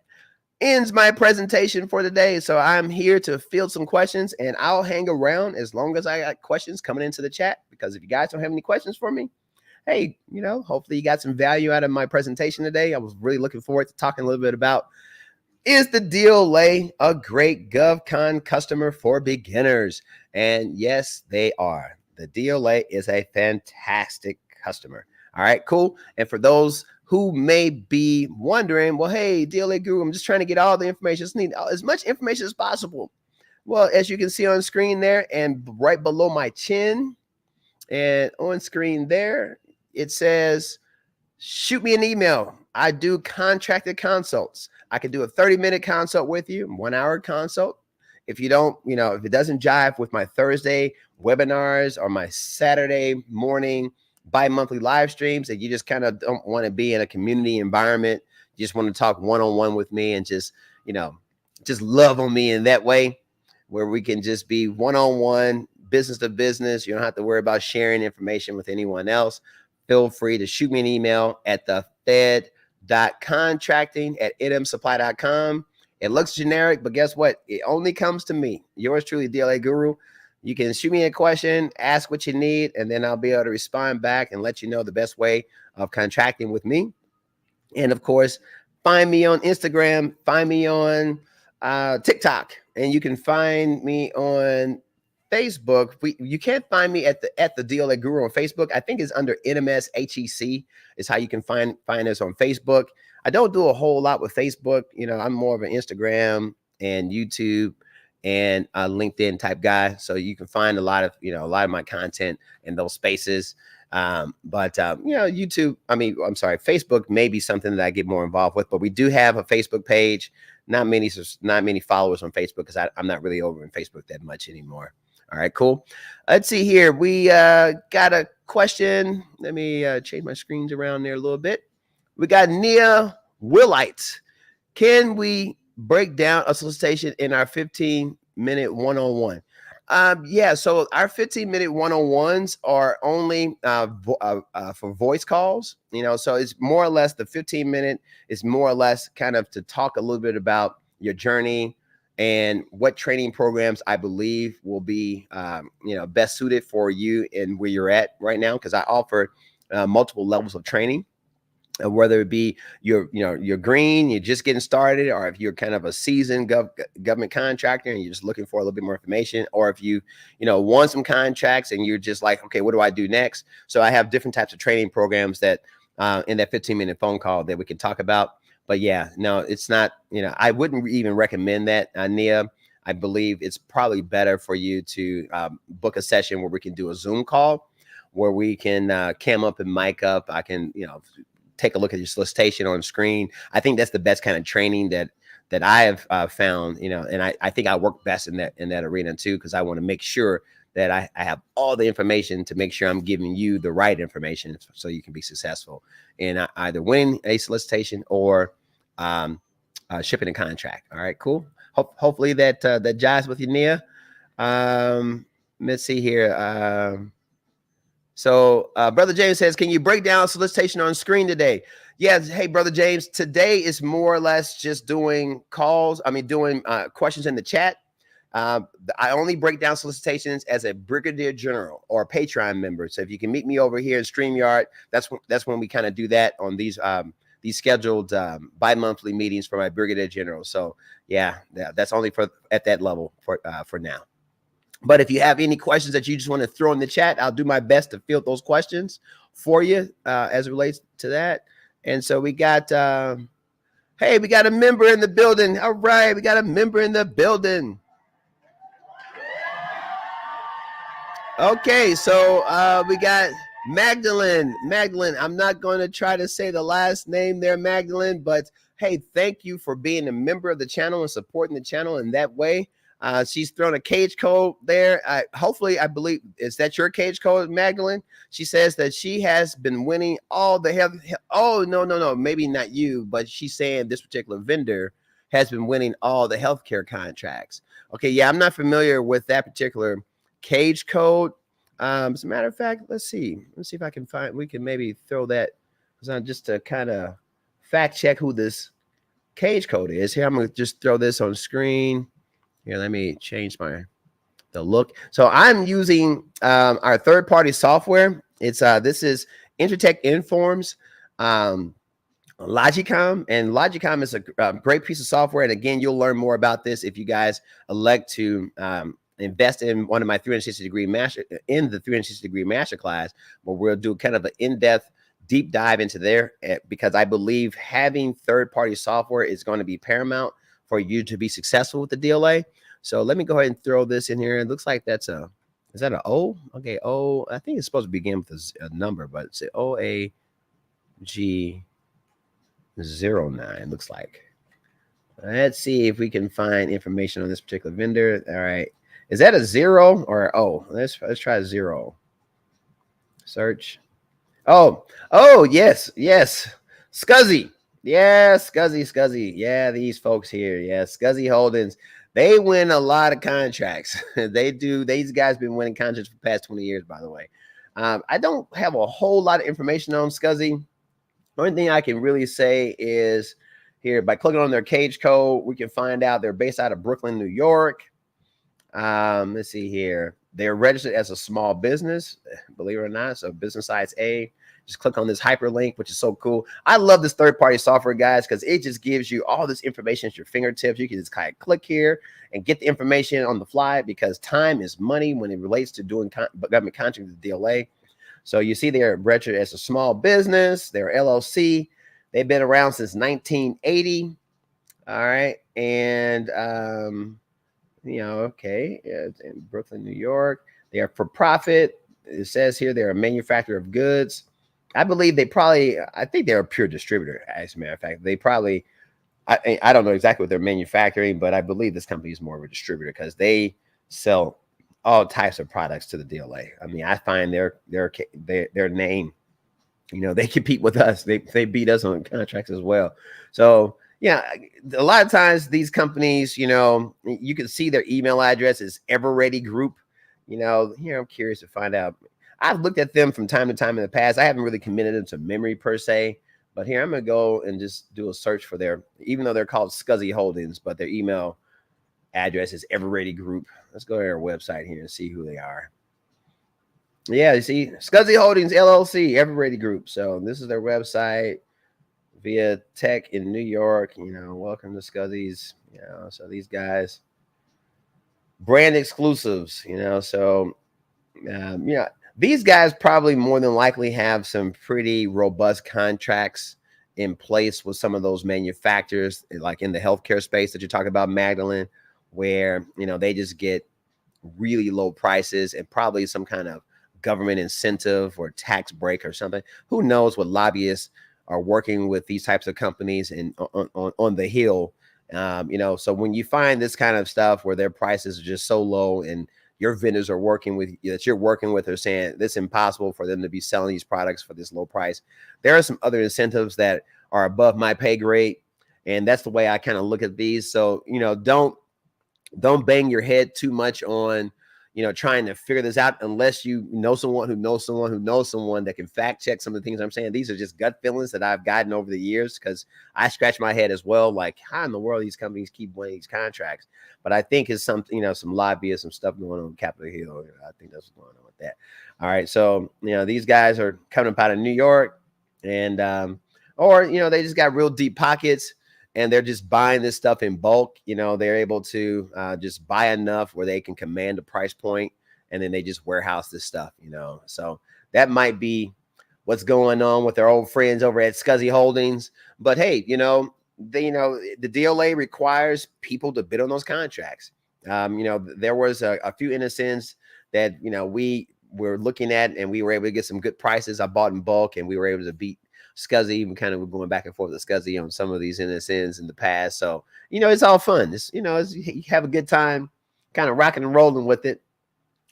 ends my presentation for today. So I'm here to field some questions, and I'll hang around as long as I got questions coming into the chat, because if you guys don't have any questions for me, hey, you know, hopefully you got some value out of my presentation today. I was really looking forward to talking a little bit about, is the DLA a great GovCon customer for beginners? And yes, they are. The DLA is a fantastic customer. All right, cool. And for those who may be wondering, well, hey, DLA Guru, I'm just trying to get all the information. I just need as much information as possible. Well, as you can see on screen there, and right below my chin and on screen there, it says, shoot me an email. I do contracted consults. I can do a 30-minute consult with you, 1-hour consult. If you don't, you know, if it doesn't jive with my Thursday webinars or my Saturday morning bi-monthly live streams, that you just kind of don't want to be in a community environment, you just want to talk one-on-one with me and just, you know, just love on me in that way, where we can just be one-on-one, business to business. You don't have to worry about sharing information with anyone else. Feel free to shoot me an email at the FED.Contracting@nmsupply.com. It looks generic, but guess what? It only comes to me. Yours truly, DLA Guru. You can shoot me a question, ask what you need, and then I'll be able to respond back and let you know the best way of contracting with me. And of course, find me on Instagram, find me on TikTok, and you can find me on Facebook. You can't find me at the DLA Guru on Facebook. I think it's under NMS HEC is how you can find us on Facebook. I don't do a whole lot with Facebook. You know, I'm more of an Instagram and YouTube and a LinkedIn type guy. So you can find a lot of my content in those spaces. But YouTube, Facebook may be something that I get more involved with, but we do have a Facebook page. Not many followers on Facebook, because I'm not really over in Facebook that much anymore. All right, cool. Let's see here. We got a question. Let me change my screens around there a little bit. We got Nia Willite. Can we break down a solicitation in our 15-minute one-on-one? Yeah, so our 15-minute one-on-ones are only for voice calls, you know, so it's more or less the 15-minute is more or less kind of to talk a little bit about your journey and what training programs I believe will be, best suited for you and where you're at right now, because I offer multiple levels of training. Whether it be you're green, you're just getting started, or if you're kind of a seasoned government contractor and you're just looking for a little bit more information, or if you want some contracts and you're just like, okay, what do I do next? So I have different types of training programs that in that 15-minute phone call that we can talk about. But yeah, no, it's not, I wouldn't even recommend that, Nia. I believe it's probably better for you to book a session where we can do a Zoom call, where we can cam up and mic up. I can, take a look at your solicitation on screen. I think that's the best kind of training that I have found, and I think I work best in that arena too, because I want to make sure that I have all the information to make sure I'm giving you the right information so you can be successful in either winning a solicitation or shipping a contract. All right, cool. Hopefully that jives with you, Nia. Let's see here. So Brother James says, can you break down solicitation on screen today? Yes. Hey, Brother James, today is more or less just doing calls. Doing questions in the chat. I only break down solicitations as a brigadier general or a Patreon member. So if you can meet me over here in StreamYard, that's when we kind of do that on these scheduled bi-monthly meetings for my brigadier general. So yeah, that's only at that level for now. But if you have any questions that you just want to throw in the chat, I'll do my best to field those questions for you as it relates to that. And so we got, hey, we got a member in the building. All right, we got a member in the building. Okay, so we got Magdalene, I'm not going to try to say the last name there, Magdalene, but hey, thank you for being a member of the channel and supporting the channel in that way. She's thrown a cage code there. Hopefully, I believe, is that your cage code, Magdalene? She says that she has been winning all the health. Oh, no, maybe not you, but she's saying this particular vendor has been winning all the healthcare contracts. Okay, yeah, I'm not familiar with that particular cage code. As a matter of fact, let's see if I can find, we can maybe throw that just to kind of fact check who this cage code is. Here, I'm going to just throw this on screen. Here, let me change the look. So I'm using our third-party software. It's this is Intertek Informs Logicom, and Logicom is a great piece of software. And again, you'll learn more about this if you guys elect to invest in one of my 360-degree master in the 360-degree masterclass, where we'll do kind of an in-depth deep dive into there, because I believe having third-party software is going to be paramount for you to be successful with the DLA. So let me go ahead and throw this in here. It looks like that's is that an O? Okay, O. I think it's supposed to begin with a number, but it's OAG09. Looks like. Let's see if we can find information on this particular vendor. All right. Is that a 0 or O? Let's try 0. Search. Oh, yes. Scuzzy. Yeah, Scuzzy. Yeah, these folks here. Yeah, Scuzzy Holdings. They win a lot of contracts. They do. These guys been winning contracts for the past 20 years, by the way. I don't have a whole lot of information on Scuzzy. The only thing I can really say is here, by clicking on their cage code, we can find out they're based out of Brooklyn, New York. Let's see here. They're registered as a small business, believe it or not. So business size A. Just click on this hyperlink, which is so cool. I love this third-party software, guys, because it just gives you all this information at your fingertips. You can just kind of click here and get the information on the fly, because time is money when it relates to doing government contracting with the DLA. So you see they're registered as a small business. They're LLC. They've been around since 1980. All right. And, okay. Yeah, it's in Brooklyn, New York. They are for profit. It says here they're a manufacturer of goods. I believe I think they're a pure distributor, as a matter of fact. They probably, I don't know exactly what they're manufacturing, but I believe this company is more of a distributor, because they sell all types of products to the DLA. I mean, I find their name, they compete with us. They beat us on contracts as well. So yeah, a lot of times these companies, you can see their email address is EverReady Group. Here I'm curious to find out. I've looked at them from time to time in the past. I haven't really committed them to memory per se, but here I'm going to go and just do a search for even though they're called Scuzzy Holdings, but their email address is EverReady Group. Let's go to their website here and see who they are. Yeah, you see, Scuzzy Holdings LLC, EverReady Group. So this is their website via Tech in New York. Welcome to Scuzzy's. So these guys, brand exclusives. So these guys probably more than likely have some pretty robust contracts in place with some of those manufacturers, like in the healthcare space that you're talking about, Magdalene, where they just get really low prices and probably some kind of government incentive or tax break or something. Who knows what lobbyists are working with these types of companies and on the hill. So when you find this kind of stuff where their prices are just so low, and your vendors are working with are saying it's impossible for them to be selling these products for this low price, there are some other incentives that are above my pay grade, and that's the way I kind of look at these. So don't bang your head too much on trying to figure this out, unless you know someone who knows someone who knows someone that can fact check some of the things I'm saying. These are just gut feelings that I've gotten over the years, because I scratch my head as well, like, how in the world these companies keep winning these contracts? But I think it's something, some lobbyists, some stuff going on Capitol Hill. I think that's what's going on with that. All right, so these guys are coming up out of New York, and or they just got real deep pockets, and they're just buying this stuff in bulk. They're able to just buy enough where they can command a price point, and then they just warehouse this stuff, So that might be what's going on with our old friends over at Scuzzy Holdings. But hey, the DLA requires people to bid on those contracts. There was a few innocents that, we we're looking at, and we were able to get some good prices. I bought in bulk, and we were able to beat Scuzzy. Even kind of going back and forth with Scuzzy on some of these NSNs in the past. So, it's all fun. You have a good time kind of rocking and rolling with it.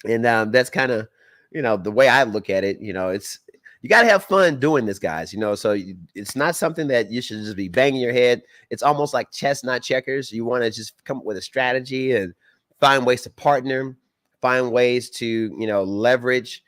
And that's kind of, the way I look at it. You got to have fun doing this, guys. So it's not something that you should just be banging your head. It's almost like chess, not checkers. You want to just come up with a strategy and find ways to partner, find ways to, leverage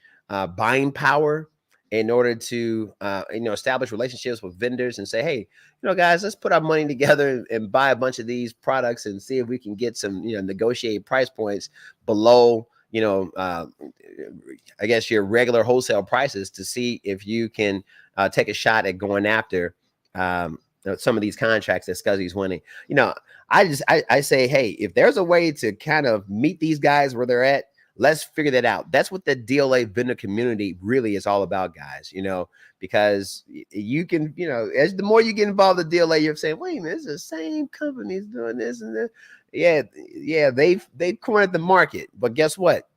buying power in order to, establish relationships with vendors and say, hey, guys, let's put our money together and buy a bunch of these products and see if we can get some, negotiated price points below, I guess your regular wholesale prices to see if you can take a shot at going after some of these contracts that Scuzzy's winning. I say, hey, if there's a way to kind of meet these guys where they're at, let's figure that out. That's what the DLA vendor community really is all about, guys, because you can, as the more you get involved in DLA, you're saying, wait a minute, it's the same companies doing this and that. Yeah, they've cornered the market. But guess what?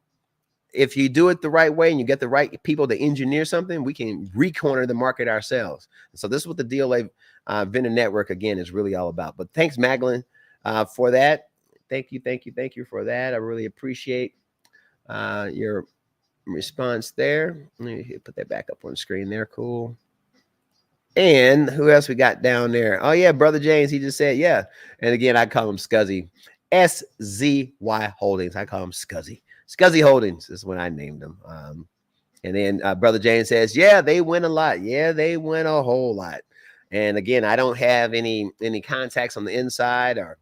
If you do it the right way and you get the right people to engineer something, we can re-corner the market ourselves. So this is what the DLA vendor network, again, is really all about. But thanks, Magdalene, for that. Thank you for that. I really appreciate your response there. Let me put that back up on the screen there. Cool. And who else we got down there? Oh, yeah, Brother James. He just said, yeah. And again, I call him Scuzzy. SZY Holdings. I call him Scuzzy. Scuzzy Holdings is when I named them. And then Brother James says, yeah, they win a lot. Yeah, they win a whole lot. And again, I don't have any contacts on the inside or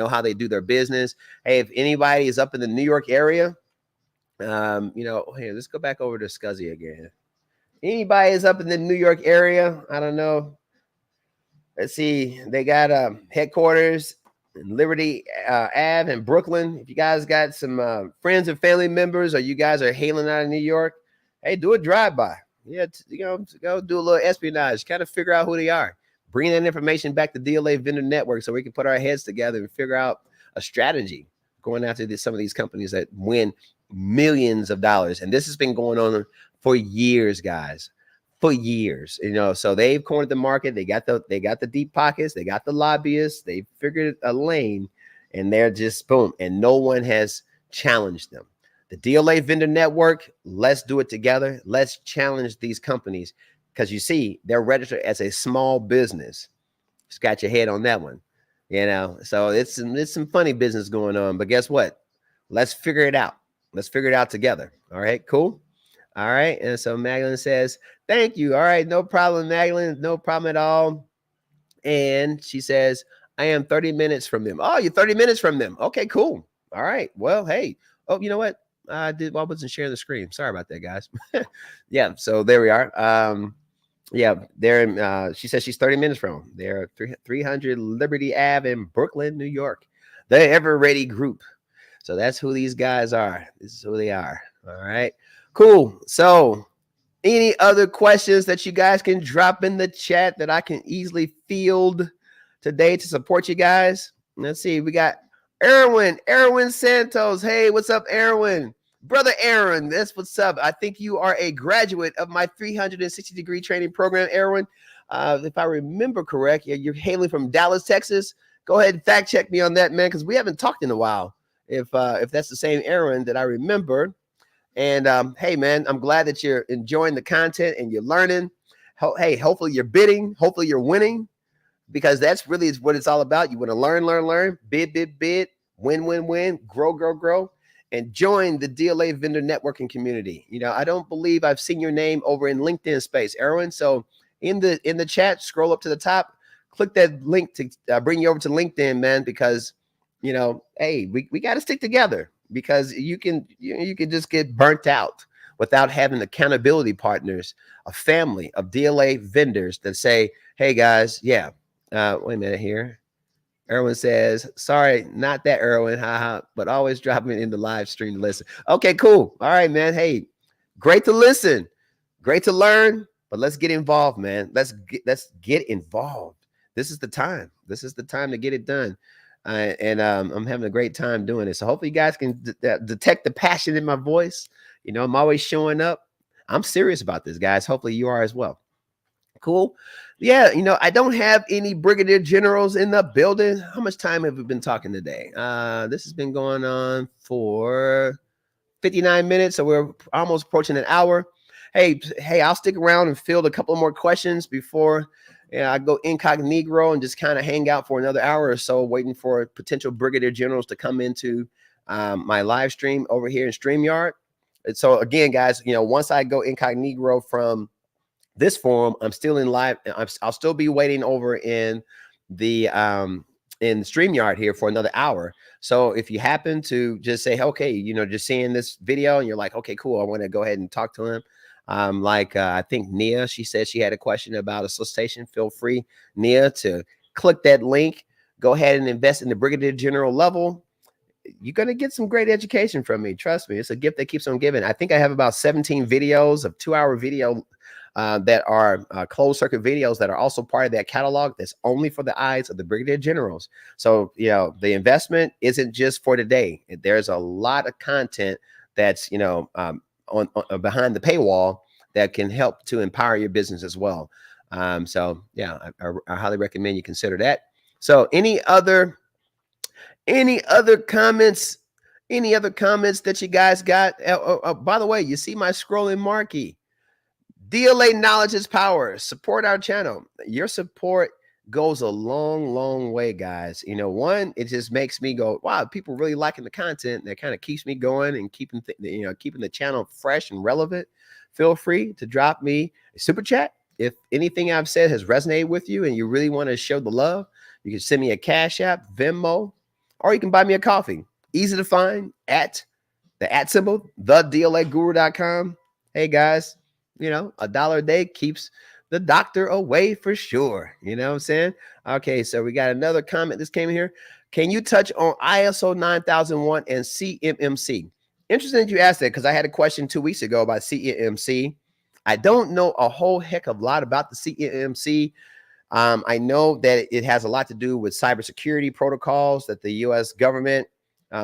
how they do their business. Hey, if anybody is up in the New York area, hey, let's go back over to Scuzzy again. Anybody is up in the New York area, I don't know. Let's see. They got headquarters in Liberty Ave in Brooklyn. If you guys got some friends and family members, or you guys are hailing out of New York, hey, do a drive-by. Yeah, go do a little espionage, kind of figure out who they are. Bring that information back to DLA Vendor Network so we can put our heads together and figure out a strategy going after some of these companies that win millions of dollars. And this has been going on for years, guys. For years, so they've cornered the market. They got the deep pockets. They got the lobbyists. They figured a lane, and they're just boom. And no one has challenged them. The DLA Vendor Network, let's do it together. Let's challenge these companies, because you see, they're registered as a small business. Scratch your head on that one, So it's some funny business going on. But guess what? Let's figure it out. Let's figure it out together. All right, cool. All right. And so Magdalene says, thank you. All right. No problem, Magdalene. No problem at all. And she says, I am 30 minutes from them. Oh, you're 30 minutes from them. Okay, cool. All right. Well, hey. Oh, you know what? I wasn't sharing the screen. Sorry about that, guys. Yeah. So there we are. Yeah. They're she says she's 30 minutes from them. They're 300 Liberty Ave in Brooklyn, New York. The Ever Ready Group. So that's who these guys are. This is who they are. All right. Cool. So any other questions that you guys can drop in the chat that I can easily field today to support you guys? Let's see. We got Erwin Santos. Hey, what's up, Erwin? Brother Aaron, that's what's up. I think you are a graduate of my 360-degree training program, Erwin. If I remember correct, you're hailing from Dallas, Texas. Go ahead and fact check me on that, man, because we haven't talked in a while. If that's the same Aaron that I remember. And hey, man, I'm glad that you're enjoying the content and you're learning. Hey, hopefully you're bidding. Hopefully you're winning, because that's really what it's all about. You want to learn, bid, win, grow, and join the DLA vendor networking community. I don't believe I've seen your name over in LinkedIn space, Erwin. So in the chat, scroll up to the top, click that link to bring you over to LinkedIn, man, because, hey, we got to stick together. Because you can just get burnt out without having accountability partners, a family of DLA vendors that say, hey, guys, yeah, wait a minute here. Erwin says, sorry, not that Erwin, haha, but always dropping it in the live stream to listen. Okay, cool. All right, man. Hey, great to listen. Great to learn, but let's get involved, man. Let's get involved. This is the time. This is the time to get it done. I'm having a great time doing it. So hopefully you guys can detect the passion in my voice. You know, I'm always showing up. I'm serious about this, guys. Hopefully you are as well. Cool. Yeah, you know, I don't have any brigadier generals in the building. How much time have we been talking today? This has been going on for 59 minutes, so we're almost approaching an hour. Hey, I'll stick around and field a couple more questions before I go incognito and just kind of hang out for another hour or so, waiting for potential brigadier generals to come into my live stream over here in StreamYard. And so again, guys, you know, once I go incognito from this forum, I'm still in live. I'll still be waiting over in the StreamYard here for another hour. So if you happen to just say, okay, you know, just seeing this video and you're like, okay, cool, I want to go ahead and talk to him. I think Nia, she said she had a question about a solicitation. Feel free, Nia, to click that link. Go ahead and invest in the brigadier general level. You're going to get some great education from me. Trust me, it's a gift that keeps on giving. I think I have about 17 videos of 2-hour video that are closed circuit videos that are also part of that catalog that's only for the eyes of the brigadier generals. So, you know, the investment isn't just for today. There's a lot of content that's, you know, on behind the paywall that can help to empower your business as well. So yeah, I highly recommend you consider that. So any other comments? Any other comments that you guys got? By the way, you see my scrolling marquee. DLA knowledge is power. Support our channel. Your support goes a long, long way, guys. You know, one, it just makes me go, wow, people really liking the content. That kind of keeps me going and keeping the channel fresh and relevant. Feel free to drop me a super chat. If anything I've said has resonated with you and you really want to show the love, you can send me a Cash App, Venmo, or you can buy me a coffee. Easy to find at the @ thedlaguru.com. Hey guys, you know, $1 a day keeps the doctor away for sure. You know what I'm saying? Okay, so we got another comment. This came in here. Can you touch on ISO 9001 and CMMC? Interesting that you asked that because I had a question 2 weeks ago about CMMC. I don't know a whole heck of a lot about the CMMC. I know that it has a lot to do with cybersecurity protocols that the U.S. government,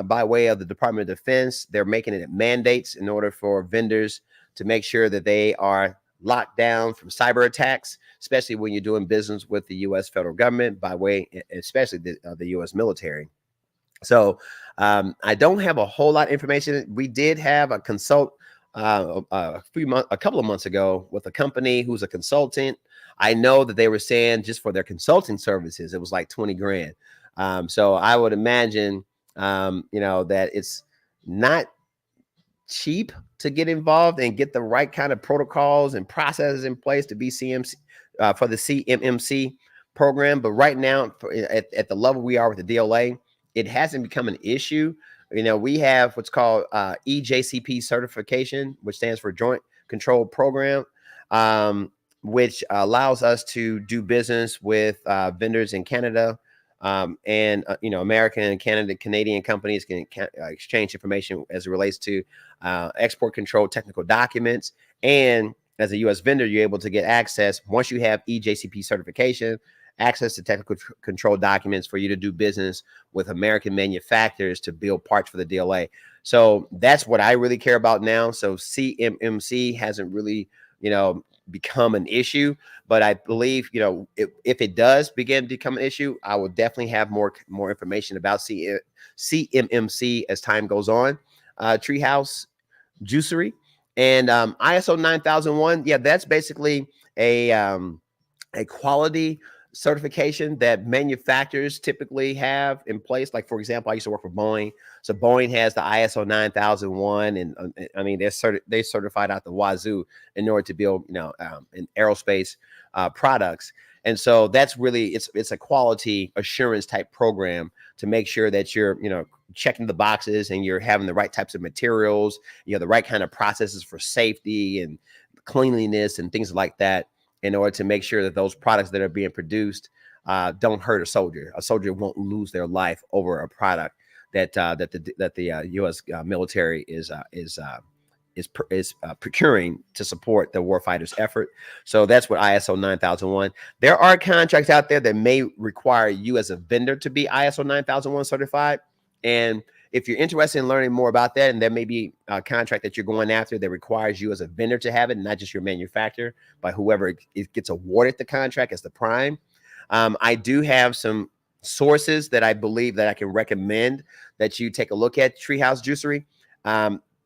by way of the Department of Defense, they're making it mandates in order for vendors to make sure that they are locked down from cyber attacks, especially when you're doing business with the U.S. federal government, by way, especially the U.S. military. So I don't have a whole lot of information. We did have a consult a couple of months ago with a company who's a consultant. I know that they were saying just for their consulting services, it was like 20 grand. So I would imagine, you know, that it's not cheap to get involved and get the right kind of protocols and processes in place to be CMC for the CMMC program. But right now, at the level we are with the DLA, it hasn't become an issue. You know, we have what's called EJCP certification, which stands for Joint Control Program, which allows us to do business with vendors in Canada. And you know, American and Canadian companies can exchange information as it relates to export control technical documents. And as a U.S. vendor, you're able to get access, once you have EJCP certification, access to technical control documents for you to do business with American manufacturers to build parts for the DLA. So that's what I really care about now. So CMMC hasn't really, you know, become an issue, but I believe, you know, if it does begin to become an issue, I will definitely have more information about CMMC as time goes on. Treehouse Juicery and ISO 9001. Yeah, that's basically a quality certification that manufacturers typically have in place. Like, for example, I used to work for Boeing. So Boeing has the ISO 9001, and I mean, they're certified out the wazoo in order to build, you know, in aerospace products. And so that's really, it's a quality assurance type program to make sure that you're, you know, checking the boxes and you're having the right types of materials, you know, the right kind of processes for safety and cleanliness and things like that, in order to make sure that those products that are being produced don't hurt a soldier. A soldier won't lose their life over a product that the U.S. Military is procuring to support the warfighter's effort. So that's what ISO 9001. There are contracts out there that may require you as a vendor to be ISO 9001 certified. And if you're interested in learning more about that, and there may be a contract that you're going after that requires you as a vendor to have it, not just your manufacturer, but whoever it gets awarded the contract as the prime. I do have some sources that I believe that I can recommend that you take a look at, Treehouse Juicery,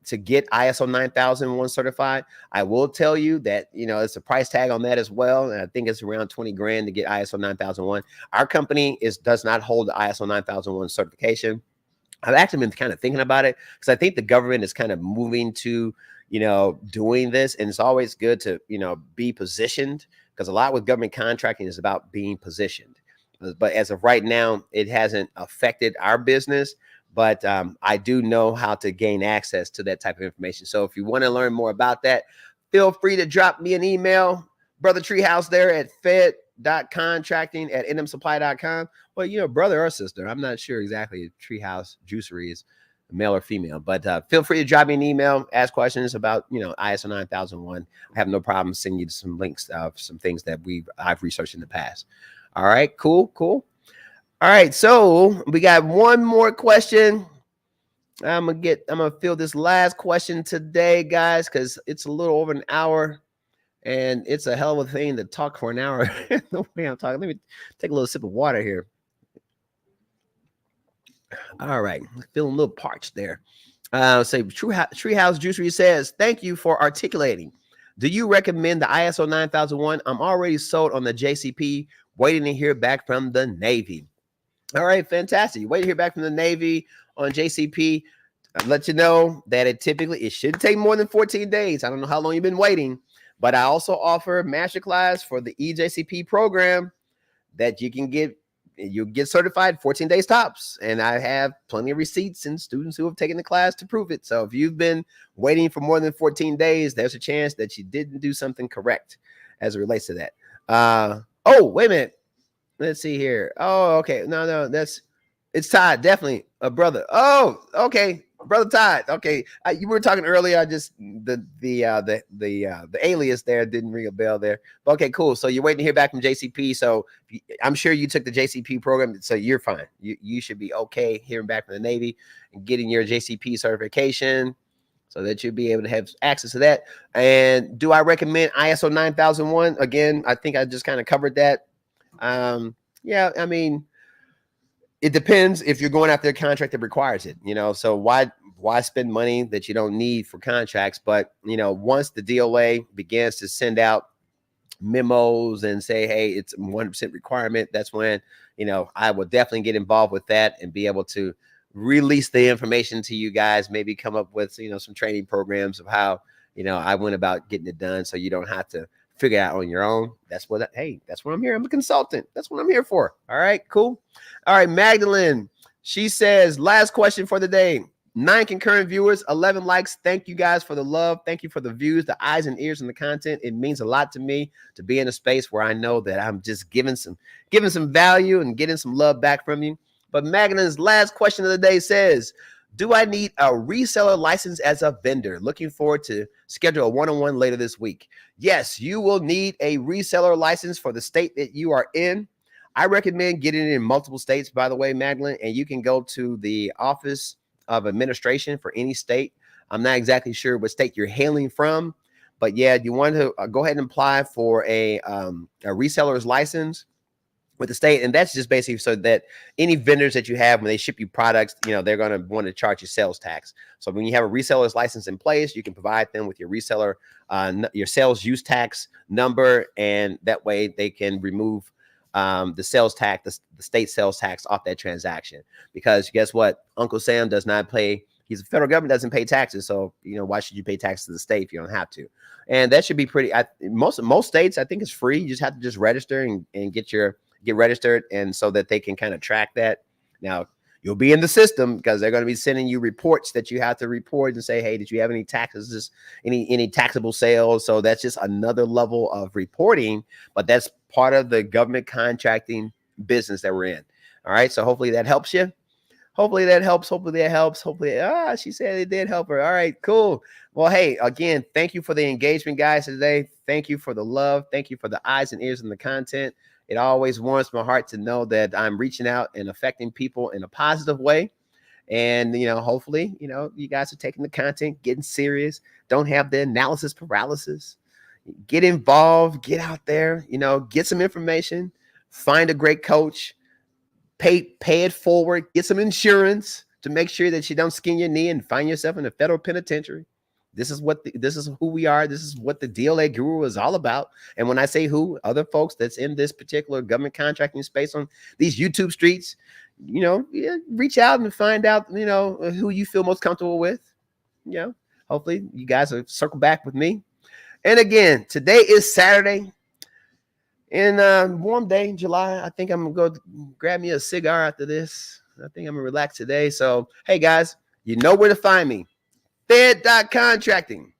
to get ISO 9001 certified. I will tell you that, you know, it's a price tag on that as well. And I think it's around 20 grand to get ISO 9001. Our company does not hold the ISO 9001 certification. I've actually been kind of thinking about it because I think the government is kind of moving to, you know, doing this. And it's always good to, you know, be positioned, because a lot with government contracting is about being positioned. But as of right now, it hasn't affected our business. But I do know how to gain access to that type of information. So if you want to learn more about that, feel free to drop me an email, Brother Treehouse, there at FED.Contracting@nmsupply.com. Well, you know, brother or sister, I'm not sure exactly if Treehouse Juicery is male or female, but feel free to drop me an email, ask questions about, you know, ISO 9001. I have no problem sending you some links of some things that I've researched in the past. All right, cool. All right, so we got one more question. I'm gonna fill this last question today, guys, because it's a little over an hour. And it's a hell of a thing to talk for an hour. The way I'm talking. Let me take a little sip of water here. All right. Feeling a little parched there. Say Treehouse Juicery says, thank you for articulating. Do you recommend the ISO 9001? I'm already sold on the JCP, waiting to hear back from the Navy. All right, fantastic. Wait to hear back from the Navy on JCP. I'll let you know that it shouldn't take more than 14 days. I don't know how long you've been waiting. But I also offer masterclass for the EJCP program that you'll get certified 14 days tops. And I have plenty of receipts and students who have taken the class to prove it. So if you've been waiting for more than 14 days, there's a chance that you didn't do something correct as it relates to that. Oh, wait a minute. Let's see here. Oh, okay. No, it's Todd, definitely a brother. Oh, okay. Brother Todd. Okay. You were talking earlier. I just the alias there didn't ring a bell there. But okay, cool. So you're waiting to hear back from JCP. So I'm sure you took the JCP program. So you're fine. You should be okay hearing back from the Navy and getting your JCP certification so that you'll be able to have access to that. And do I recommend ISO 9001? Again, I think I just kind of covered that. Yeah, I mean, it depends if you're going after a contract that requires it, you know, so why spend money that you don't need for contracts? But, you know, once the DLA begins to send out memos and say, hey, it's a 100% requirement, that's when, you know, I will definitely get involved with that and be able to release the information to you guys, maybe come up with, you know, some training programs of how, you know, I went about getting it done so you don't have to figure it out on your own. That's what I'm here. I'm a consultant. That's what I'm here for. All right, cool. All right, Magdalene. She says, last question for the day. 9 concurrent viewers, 11 likes. Thank you guys for the love. Thank you for the views, the eyes and ears, and the content. It means a lot to me to be in a space where I know that I'm just giving some value and getting some love back from you. But Magdalene's last question of the day says, do I need a reseller license as a vendor? Looking forward to schedule a one-on-one later this week. Yes, you will need a reseller license for the state that you are in. I recommend getting it in multiple states, by the way, Magdalene, and you can go to the Office of Administration for any state. I'm not exactly sure what state you're hailing from, but yeah, you want to go ahead and apply for a reseller's license with the state. And that's just basically so that any vendors that you have, when they ship you products, you know, they're going to want to charge you sales tax. So when you have a reseller's license in place, you can provide them with your reseller, your sales use tax number. And that way they can remove the sales tax, the state sales tax off that transaction. Because guess what? Uncle Sam does not pay. He's a federal government, doesn't pay taxes. So, you know, why should you pay taxes to the state if you don't have to? And that should be pretty, most states, I think it's free. You just have to just register and get registered, and so that they can kind of track that. Now you'll be in the system because they're going to be sending you reports that you have to report and say, hey, did you have any taxes, any taxable sales? So that's just another level of reporting, but that's part of the government contracting business that we're in. All right. So hopefully that helps you. Hopefully that helps. Hopefully that helps. Hopefully, she said it did help her. All right, cool. Well, hey, again, thank you for the engagement, guys, today. Thank you for the love. Thank you for the eyes and ears and the content. It always warms my heart to know that I'm reaching out and affecting people in a positive way. And, hopefully, you guys are taking the content, getting serious, don't have the analysis paralysis. Get involved, get out there, get some information, find a great coach, pay it forward, get some insurance to make sure that you don't skin your knee and find yourself in a federal penitentiary. This is who we are. This is what the DLA guru is all about. And when I say who, other folks that's in this particular government contracting space on these YouTube streets, reach out and find out, who you feel most comfortable with. Hopefully you guys will circle back with me. And again, today is Saturday. In a warm day in July, I think I'm going to go grab me a cigar after this. I think I'm going to relax today. So, hey, guys, you know where to find me. FED.Contracting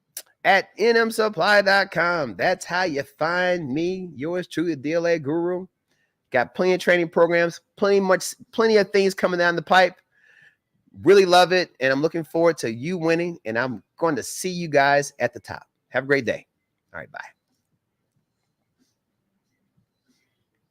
at nmsupply.com. That's how you find me, yours truly, the DLA guru. Got plenty of training programs, plenty of things coming down the pipe. Really love it, and I'm looking forward to you winning, and I'm going to see you guys at the top. Have a great day. All right, bye.